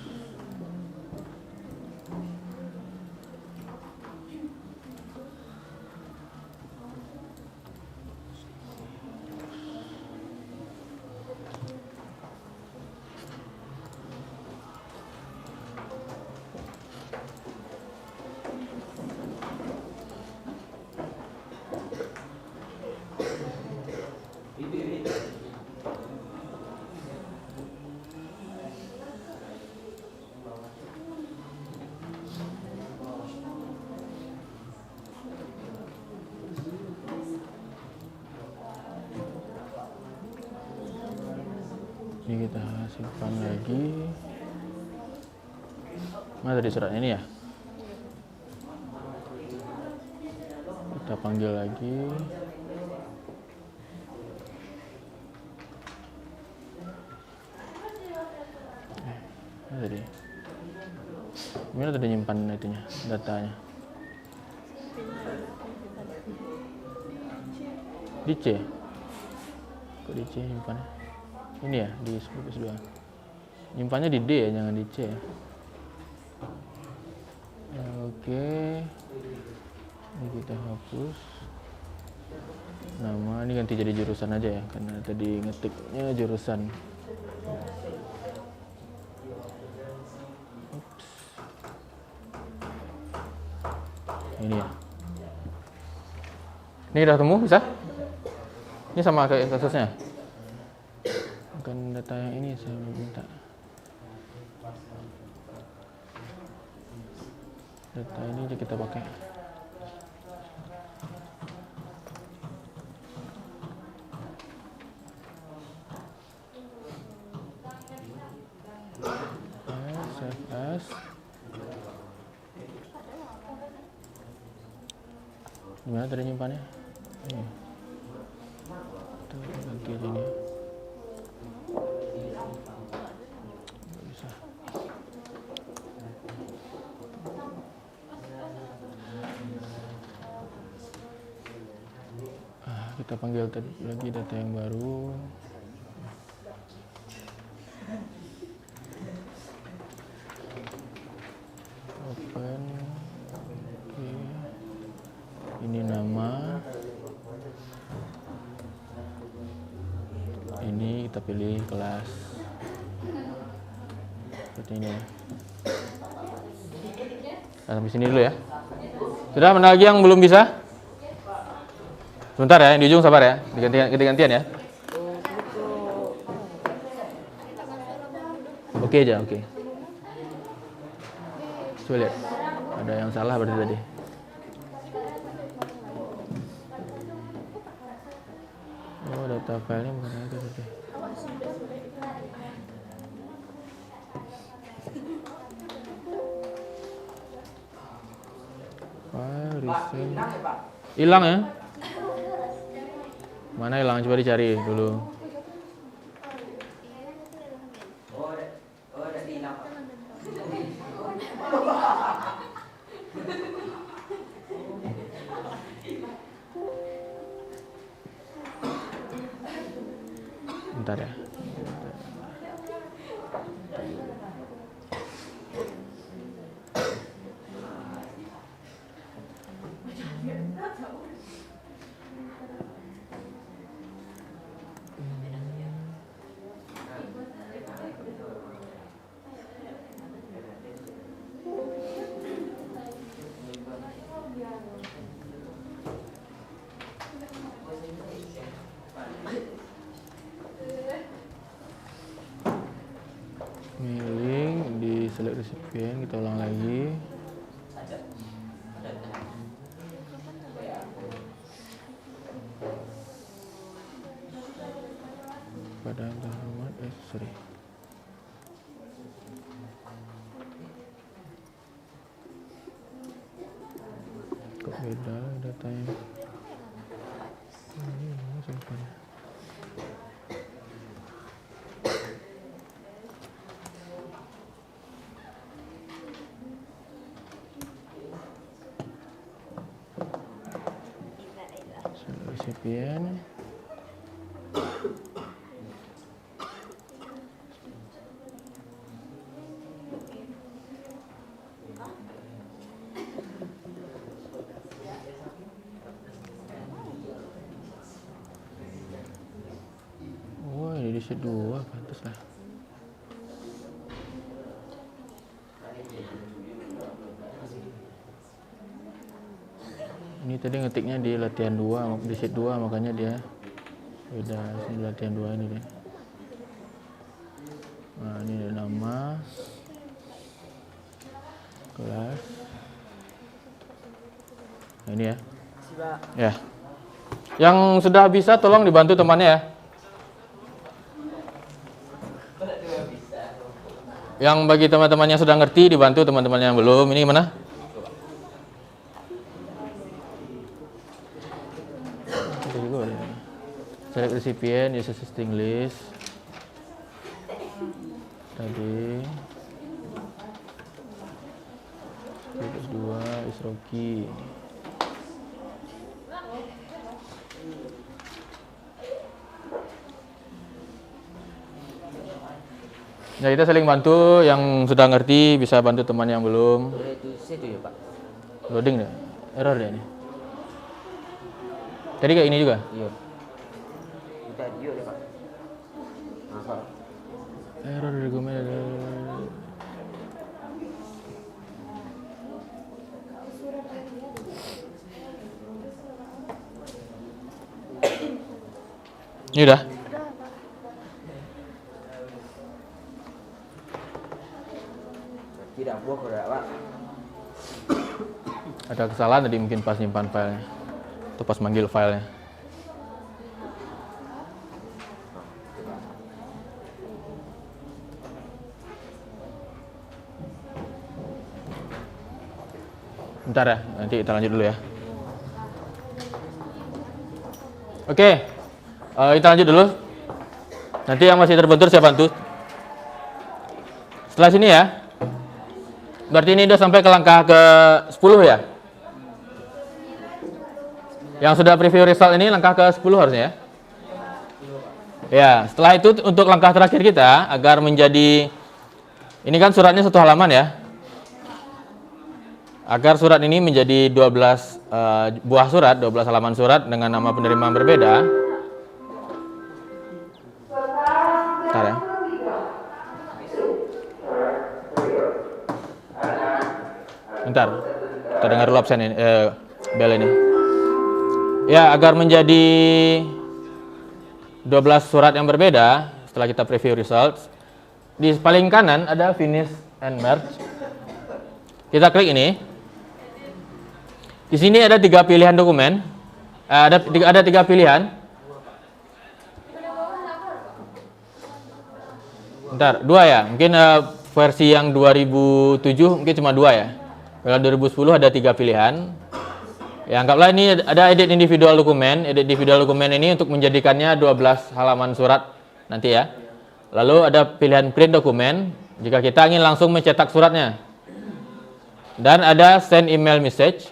Ini kita simpan lagi. Mana tadi surat ini ya? Kita panggil lagi. Mana tadi? Gimana tadi nyimpan itunya, datanya? Di C? Kok di C nyimpannya? Ini ya, di 10+2. Nyimpannya di D ya, jangan di C ya. Oke. Ini kita hapus. Nama ini ganti jadi jurusan aja ya, karena tadi ngetiknya jurusan. Ups. Ini ya. Ini udah temu, bisa? Ini sama kayak kasusnya. Bukan data yang ini saya minta. Data ini aja kita pakai. Save as. Gimana tadi nyimpannya? Ini. Tuh, ganti aja ini. Kita panggil lagi data yang baru. Open. Oke. Ini nama. Ini kita pilih kelas. Seperti ini. Nah, sampai sini dulu ya. Sudah, mana lagi yang belum bisa? Sebentar ya, yang di ujung sabar ya, gantian ya. Oke aja, oke. Coba lihat, ada yang salah berarti tadi. Oh, data filenya bukan itu tadi. File recent. Hilang ya? Mana hilang? Coba dicari dulu. udah hilang. Bentar ya. Mailing di select recipient, kita ulang lagi. Pada alamat sorry. Kok beda datanya? Ini simpan. Recipient. Oh, ini di sheet 2, pantas lah. Ini tadi ngetiknya di latihan 2, di sheet 2, makanya dia beda. Ini latihan 2 ini deh. Nah, ini ada nama, kelas. Nah, ini ya. Ya. Yang sudah bisa tolong dibantu temannya ya. Yang bagi teman-teman yang sudah ngerti dibantu, teman-teman yang belum. Ini gimana? Select recipient, use existing list. Tadi plus 2 is Rocky. Ya, kita saling bantu. Yang sudah ngerti bisa bantu teman yang belum. Itu situ ya, Pak. Loading deh, error deh ini. Tadi kayak ini juga. Iya. Kita yuk deh, Pak. Apa? Error dokumen. Ini udah. Tidak buah udah, Pak. Ada kesalahan tadi mungkin pas nyimpan filenya atau pas manggil filenya. Bentar ya, nanti kita lanjut dulu ya. Oke, kita lanjut dulu. Nanti yang masih terbentur saya bantu. Setelah sini ya. Berarti ini udah sampai ke langkah ke 10 ya. Yang sudah preview result ini langkah ke 10 harusnya ya. Ya, setelah itu untuk langkah terakhir kita agar menjadi, ini kan suratnya satu halaman ya. Agar surat ini menjadi 12 buah surat, 12 halaman surat dengan nama penerima yang berbeda. Bentar ya. Bentar, kita dengar dulu absen ini, bel ini. Ya, agar menjadi 12 surat yang berbeda, setelah kita preview results, di paling kanan ada finish and merge. Kita klik ini. Di sini ada 3 pilihan dokumen. Ada 3 pilihan. Bentar, 2 ya. Mungkin versi yang 2007 mungkin cuma 2 ya. Kalau 2010 ada 3 pilihan. Ya, anggaplah ini ada edit individual dokumen. Edit individual dokumen ini untuk menjadikannya 12 halaman surat nanti ya. Lalu ada pilihan print dokumen jika kita ingin langsung mencetak suratnya. Dan ada send email message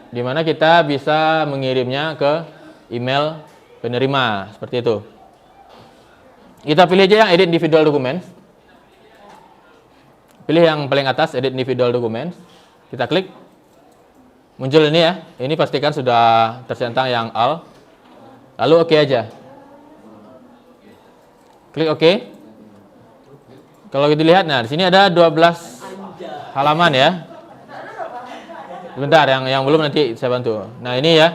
di mana kita bisa mengirimnya ke email penerima seperti itu. Kita pilih aja yang edit individual dokumen. Pilih yang paling atas edit individual dokumen. Kita klik. Muncul ini ya, ini pastikan sudah tercentang yang all. Lalu oke aja. Klik oke. Kalau kita lihat, nah di sini ada 12 halaman ya. Sebentar, yang belum nanti saya bantu. Nah ini ya,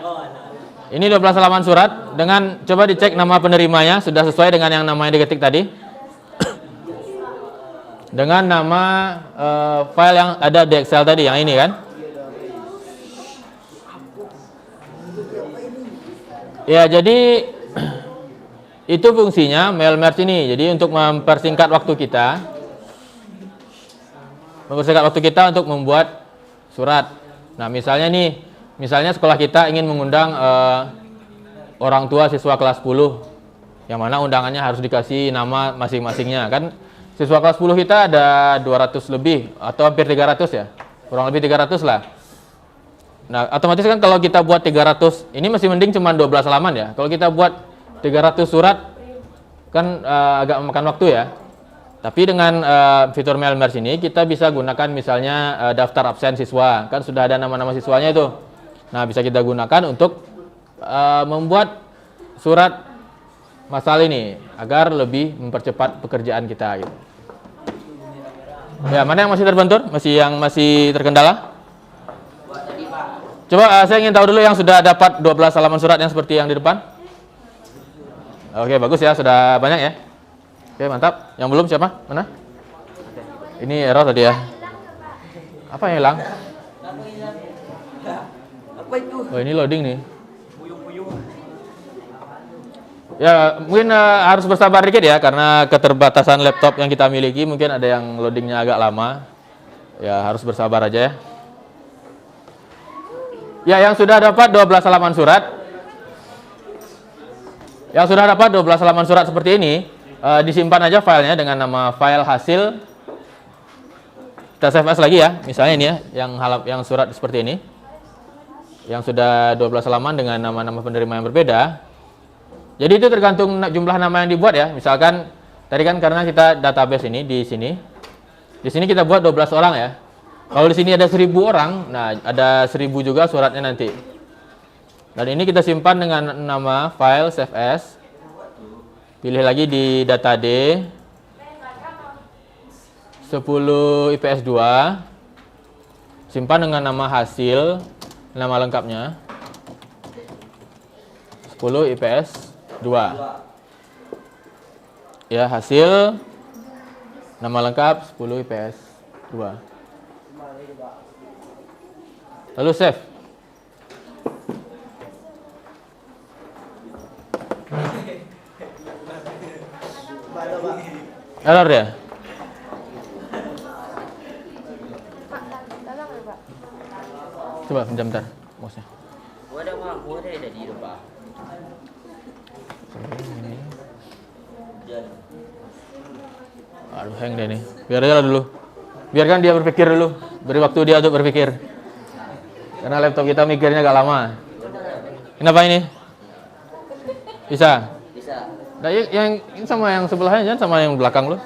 ini 12 halaman surat. Dengan coba dicek nama penerimanya sudah sesuai dengan yang namanya diketik tadi. Dengan nama file yang ada di Excel tadi, yang ini kan. Ya, jadi itu fungsinya mail merge ini. Jadi untuk mempersingkat waktu kita, untuk membuat surat. Nah, misalnya sekolah kita ingin mengundang orang tua siswa kelas 10, yang mana undangannya harus dikasih nama masing-masingnya. Kan siswa kelas 10 kita ada 200 lebih atau hampir 300 ya, kurang lebih 300 lah. Nah, otomatis kan kalau kita buat 300, ini masih mending cuma 12 halaman ya. Kalau kita buat 300 surat, kan agak memakan waktu ya. Tapi dengan fitur mail merge ini, kita bisa gunakan misalnya daftar absen siswa. Kan sudah ada nama-nama siswanya itu. Nah, bisa kita gunakan untuk membuat surat masalah ini, agar lebih mempercepat pekerjaan kita gitu. Ya, mana yang masih terbentur? Yang masih terkendala? Coba saya ingin tahu dulu yang sudah dapat 12 halaman surat yang seperti yang di depan. Oke, bagus ya, sudah banyak ya. Oke, mantap. Yang belum siapa? Mana? Ini error tadi ya. Apa yang hilang? Oh, ini loading nih. Ya, mungkin harus bersabar dikit ya, karena keterbatasan laptop yang kita miliki, mungkin ada yang loadingnya agak lama. Ya, harus bersabar aja ya. Ya, yang sudah dapat 12 halaman surat. Yang sudah dapat 12 halaman surat seperti ini, disimpan aja filenya dengan nama file hasil. Kita save as lagi ya. Misalnya ini ya, yang surat seperti ini. Yang sudah 12 halaman dengan nama-nama penerima yang berbeda. Jadi itu tergantung jumlah nama yang dibuat ya. Misalkan tadi kan karena kita database ini di sini. Di sini kita buat 12 orang ya. Kalau di sini ada 1000 orang, nah ada 1000 juga suratnya nanti. Dan ini kita simpan dengan nama file save as. Pilih lagi di data D. 10 IPS 2. Simpan dengan nama hasil, nama lengkapnya. 10 IPS 2. Ya, hasil, nama lengkap 10 IPS 2. Lalu save. Error ya? Coba bentar, mouse-nya. Aduh, hang deh nih. Biar aja dulu. Biarkan dia berpikir dulu. Beri waktu dia untuk berpikir. Karena laptop kita mikirnya agak lama. Kenapa ini? Bisa? Bisa. Nah, yang ini sama yang sebelahnya, jangan sama yang belakang lu.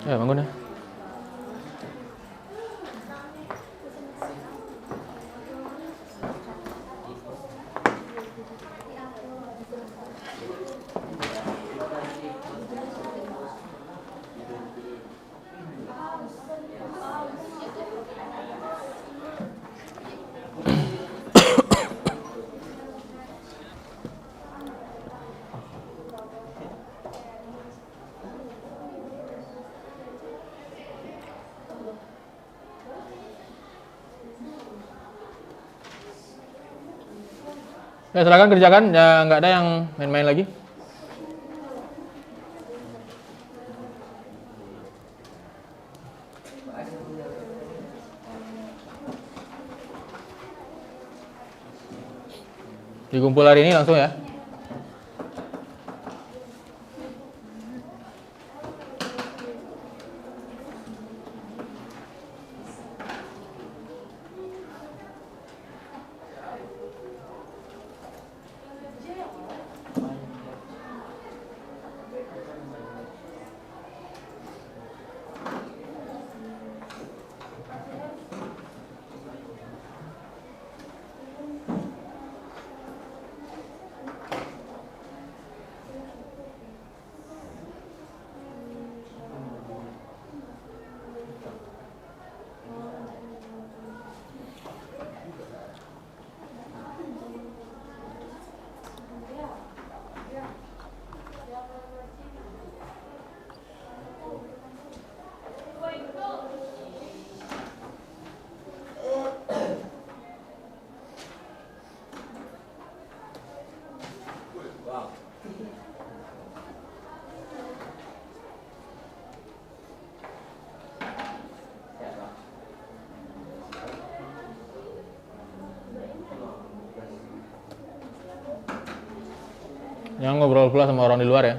Ya, bangun ya. Ya, silakan kerjakan, ya nggak ada yang main-main lagi. Dikumpul hari ini langsung ya. Jangan ngobrol pula sama orang di luar ya.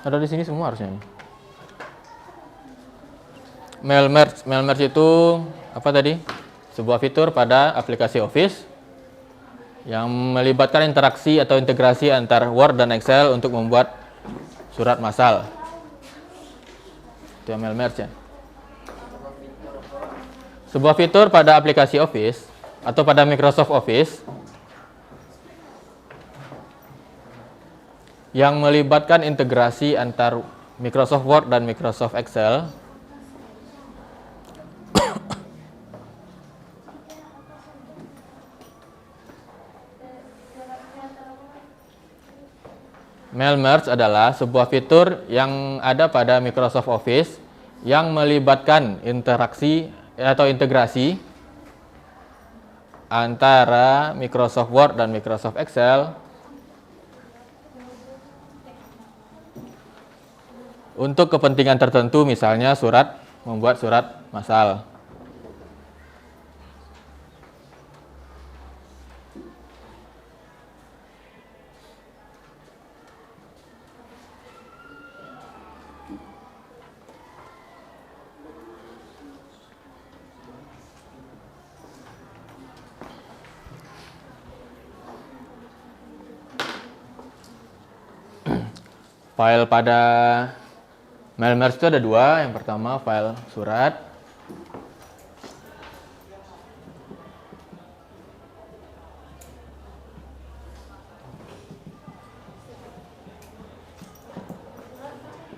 Ada di sini semua harusnya. Mail merge itu apa tadi? Sebuah fitur pada aplikasi Office yang melibatkan interaksi atau integrasi antar Word dan Excel untuk membuat surat massal. Itu yang mail merge ya. Sebuah fitur pada aplikasi Office atau pada Microsoft Office yang melibatkan integrasi antar Microsoft Word dan Microsoft Excel Mail merge adalah sebuah fitur yang ada pada Microsoft Office yang melibatkan interaksi atau integrasi antara Microsoft Word dan Microsoft Excel untuk kepentingan tertentu, misalnya membuat surat massal. File pada mail merge itu ada dua. Yang pertama file surat.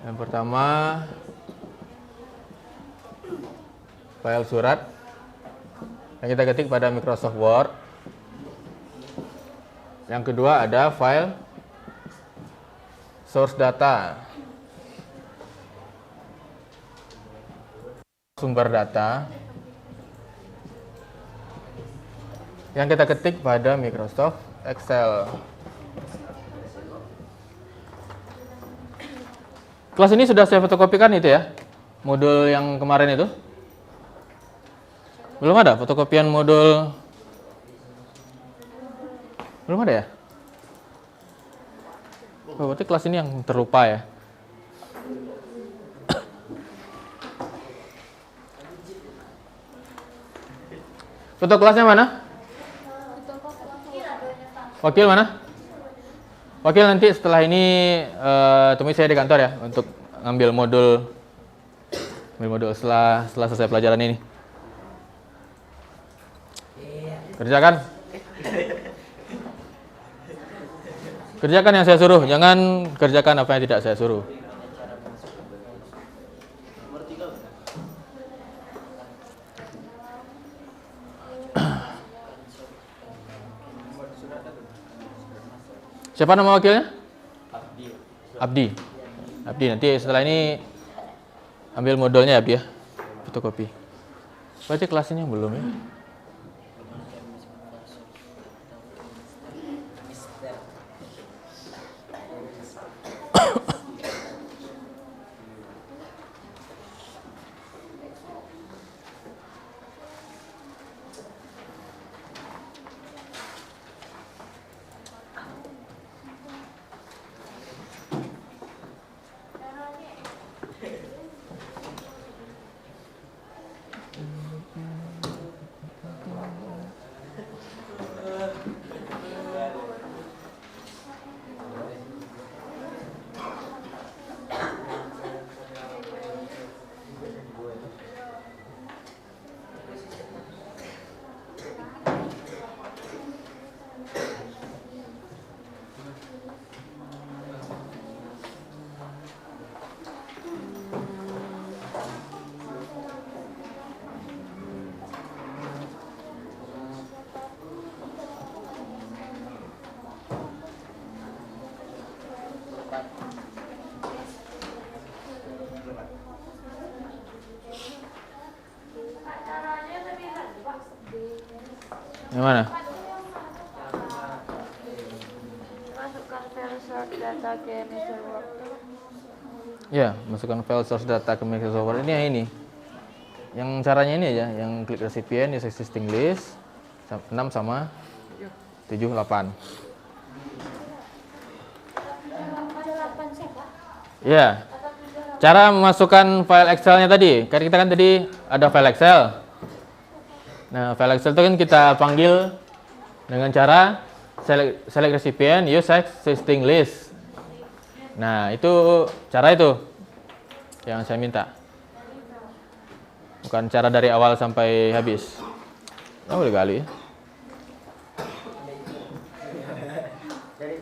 Yang pertama file surat yang kita ketik pada Microsoft Word. Yang kedua ada file source data, sumber data yang kita ketik pada Microsoft Excel. Kelas ini sudah saya fotokopikan itu ya, modul yang kemarin itu. Belum ada fotokopian modul. Belum ada ya? Oh, berarti kelas ini yang terlupa ya. Foto kelasnya mana? Wakil mana? Wakil nanti setelah ini temui saya di kantor ya untuk ngambil modul setelah selesai pelajaran ini. Kerjakan. Kerjakan yang saya suruh, jangan kerjakan apa yang tidak saya suruh. Siapa nama wakilnya? Abdi. Abdi, nanti setelah ini ambil modulnya Abdi ya, fotokopi. Berarti kelasnya belum ya? Yang mana? Masukkan file source data ke Microsoft. Ya, masukkan file source data ke Microsoft Word. Ini yang ini. Yang caranya ini aja, yang klik recipient, use existing list, 6 sama 7, 8. Ya. Cara memasukkan file Excel-nya tadi. Kan kita kan tadi ada file Excel. Nah, file Excel itu kan kita panggil dengan cara select recipient, use existing list. Nah, itu cara itu yang saya minta. Bukan cara dari awal sampai habis. Oh, boleh kali ya. Dari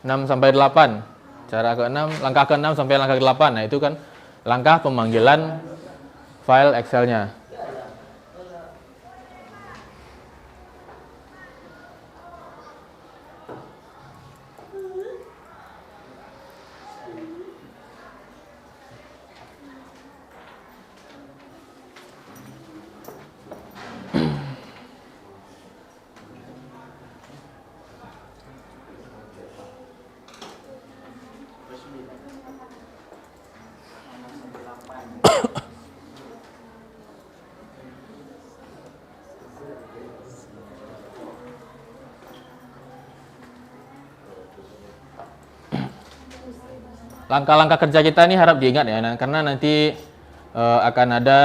6 sampai 8. Cara ke-6, langkah ke-6 sampai langkah ke-8. Nah, itu kan langkah pemanggilan file Excel-nya. Langkah-langkah kerja kita ini harap diingat ya, karena nanti akan ada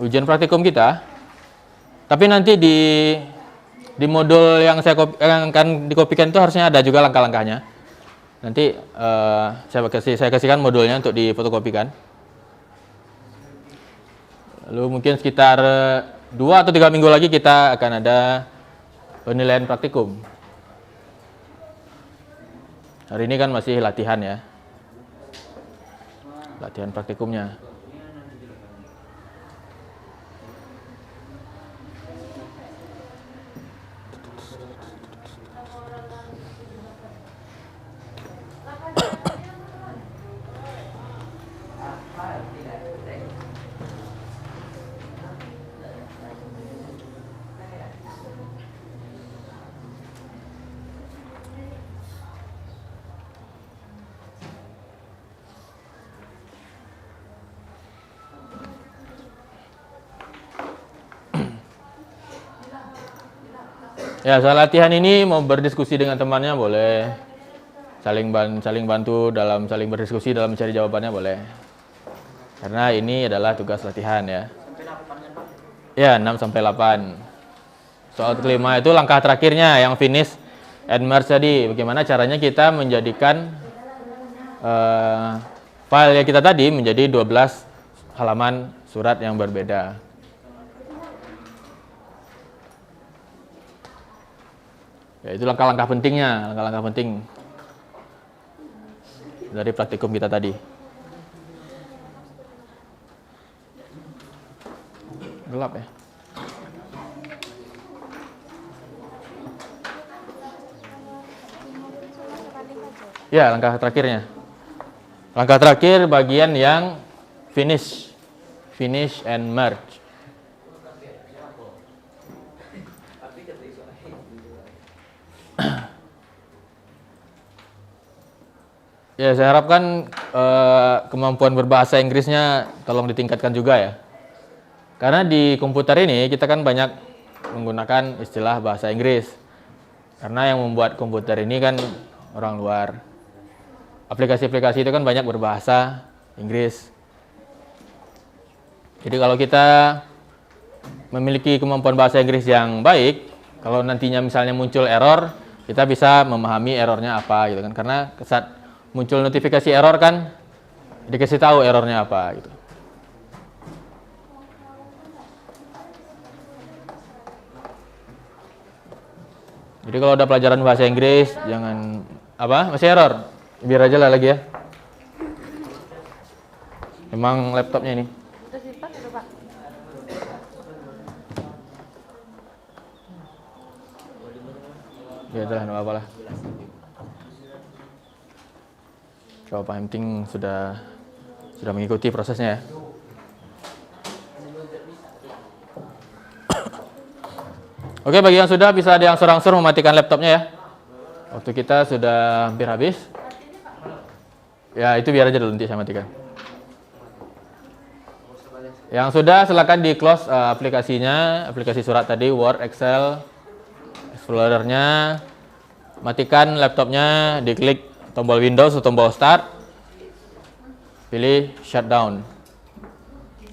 ujian praktikum kita. Tapi nanti di modul yang yang akan dikopikan itu harusnya ada juga langkah-langkahnya. Nanti saya kasihkan modulnya untuk difotokopikan. Lalu mungkin sekitar 2 atau 3 minggu lagi kita akan ada penilaian praktikum. Hari ini kan masih latihan ya. Latihan praktikumnya. Ya, soal latihan ini mau berdiskusi dengan temannya boleh. Saling bantu dalam saling berdiskusi dalam mencari jawabannya boleh. Karena ini adalah tugas latihan ya. Ya, 6 sampai 8. Soal kelima itu langkah terakhirnya yang finish and merge tadi. Bagaimana caranya kita menjadikan file yang kita tadi menjadi 12 halaman surat yang berbeda. Ya, itu langkah-langkah pentingnya, langkah-langkah penting dari praktikum kita tadi. Gelap ya. Ya, langkah terakhirnya. Langkah terakhir bagian yang finish and merge. Ya, saya harapkan kemampuan berbahasa Inggrisnya tolong ditingkatkan juga ya. Karena di komputer ini kita kan banyak menggunakan istilah bahasa Inggris. Karena yang membuat komputer ini kan orang luar. Aplikasi-aplikasi itu kan banyak berbahasa Inggris. Jadi kalau kita memiliki kemampuan bahasa Inggris yang baik, kalau nantinya misalnya muncul error, kita bisa memahami errornya apa gitu kan. Karena saat muncul notifikasi error kan dikasih tahu errornya apa gitu. Jadi kalau ada pelajaran bahasa Inggris jangan masih error, biar aja lah lagi ya. Emang laptopnya ini. Udah simpan udah Pak. Ya udah, nggak apa-apa lah. Kalau Pak Hemting sudah mengikuti prosesnya ya. Oke, bagi yang sudah bisa diangsur-angsur mematikan laptopnya ya. Waktu kita sudah hampir habis. Ya, itu biar aja dulu nanti saya matikan. Yang sudah silakan di close aplikasinya, aplikasi surat tadi, Word, Excel, Explorer-nya. Matikan laptopnya, diklik tombol Windows atau tombol Start. Pilih Shutdown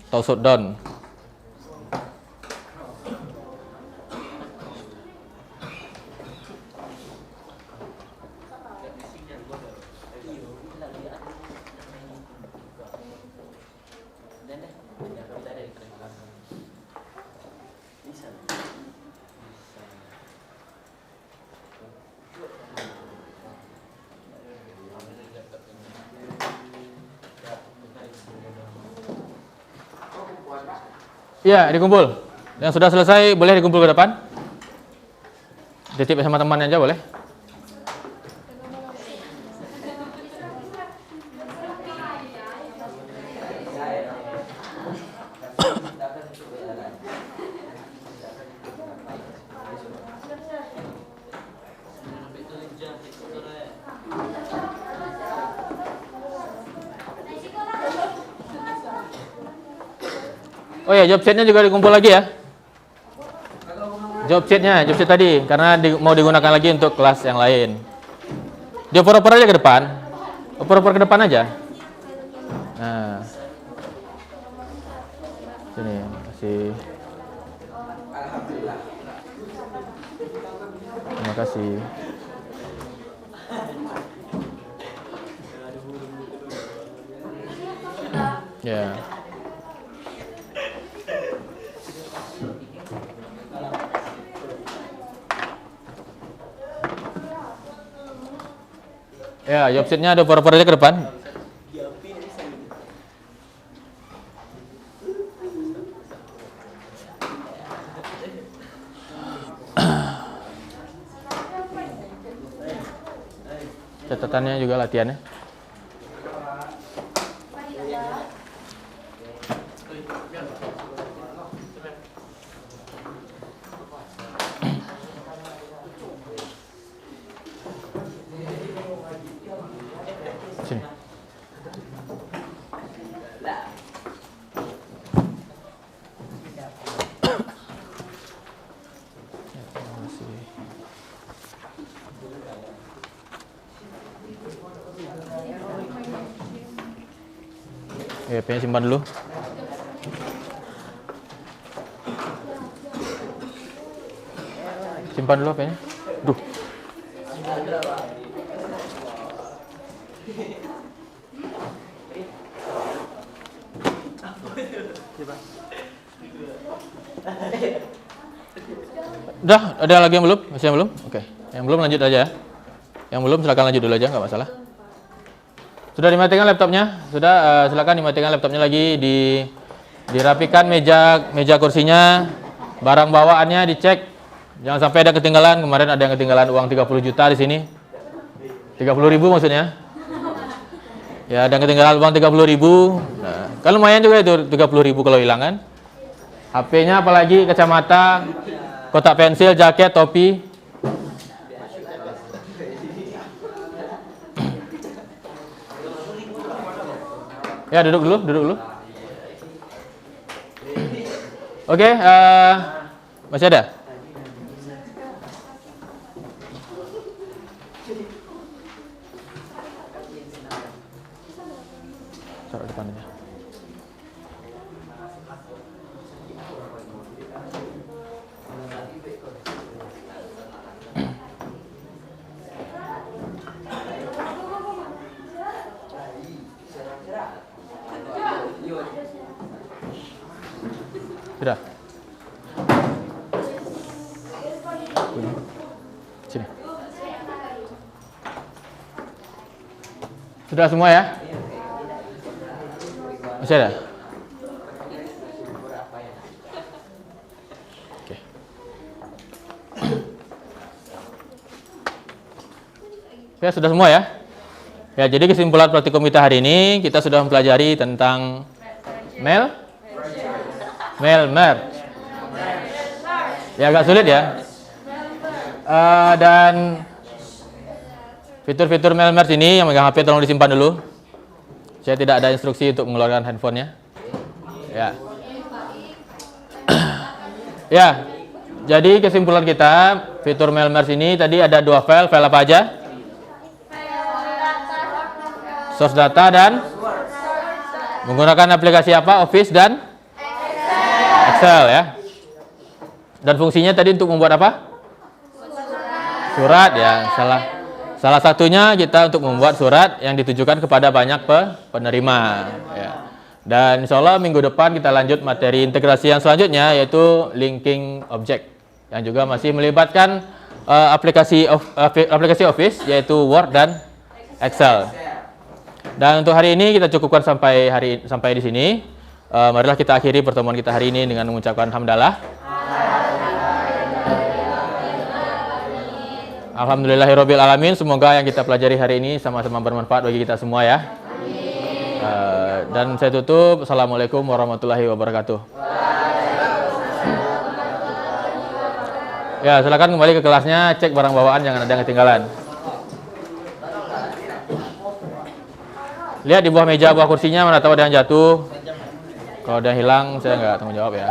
atau Shutdown. Iya, dikumpul. Yang sudah selesai boleh dikumpul ke depan. Titip sama temannya aja boleh. Oh ya, job sheet-nya juga dikumpul lagi ya. Job sheet tadi, karena mau digunakan lagi untuk kelas yang lain. Dioper-oper aja ke depan. Oper-oper ke depan aja. Nah. Sini, kasih. Terima kasih. Ya. Ya, job sheet-nya ada oper-oper aja ke depan. Catatannya juga latihannya. Sini. Terima kasih. Ya, pennya simpan dulu. Simpan dulu pennya. Duh. Udah, ada lagi yang belum? Masih yang belum? Oke. Yang belum lanjut aja ya. Yang belum silakan lanjut dulu aja, nggak masalah. Sudah dimatikan laptopnya? Sudah, silakan dimatikan laptopnya lagi, dirapikan meja kursinya, barang bawaannya dicek. Jangan sampai ada ketinggalan. Kemarin ada yang ketinggalan uang 30 juta di sini. 30.000 maksudnya. Ya, ada yang ketinggalan uang 30.000. Nah, kan lumayan juga itu 30.000 kalau hilang kan. HP-nya apalagi, kacamata, kotak pensil, jaket, topi. Ya, duduk dulu. Oke, masih ada? Taruh depan aja. Sudah. Sini. Sudah semua ya? Masih ada? Oke. Ya, sudah semua ya? Ya, jadi kesimpulan praktikum kita hari ini, kita sudah mempelajari tentang mail merge. Ya, agak sulit ya. Dan fitur-fitur mail merge ini yang megang HP tolong disimpan dulu. Saya tidak ada instruksi untuk mengeluarkan handphonenya. Ya. Ya. Jadi kesimpulan kita, fitur mail merge ini tadi ada dua file apa aja? Source data dan menggunakan aplikasi apa? Office dan Excel ya. Dan fungsinya tadi untuk membuat apa? Surat ya. Salah satunya kita untuk membuat surat yang ditujukan kepada banyak penerima ya. Dan insya Allah minggu depan kita lanjut materi integrasi yang selanjutnya, yaitu linking object, yang juga masih melibatkan aplikasi Office, yaitu Word dan Excel. Dan untuk hari ini kita cukupkan sampai di sini. Marilah kita akhiri pertemuan kita hari ini dengan mengucapkan hamdalah. Alhamdulillahirabbil alamin. Semoga yang kita pelajari hari ini sama-sama bermanfaat bagi kita semua ya. Dan saya tutup. Assalamualaikum warahmatullahi wabarakatuh. Ya, silakan kembali ke kelasnya, cek barang bawaan, jangan ada yang ketinggalan. Lihat di bawah meja, bawah kursinya, mana tahu ada yang jatuh. Kalau ada yang hilang, saya nggak tanggung jawab ya.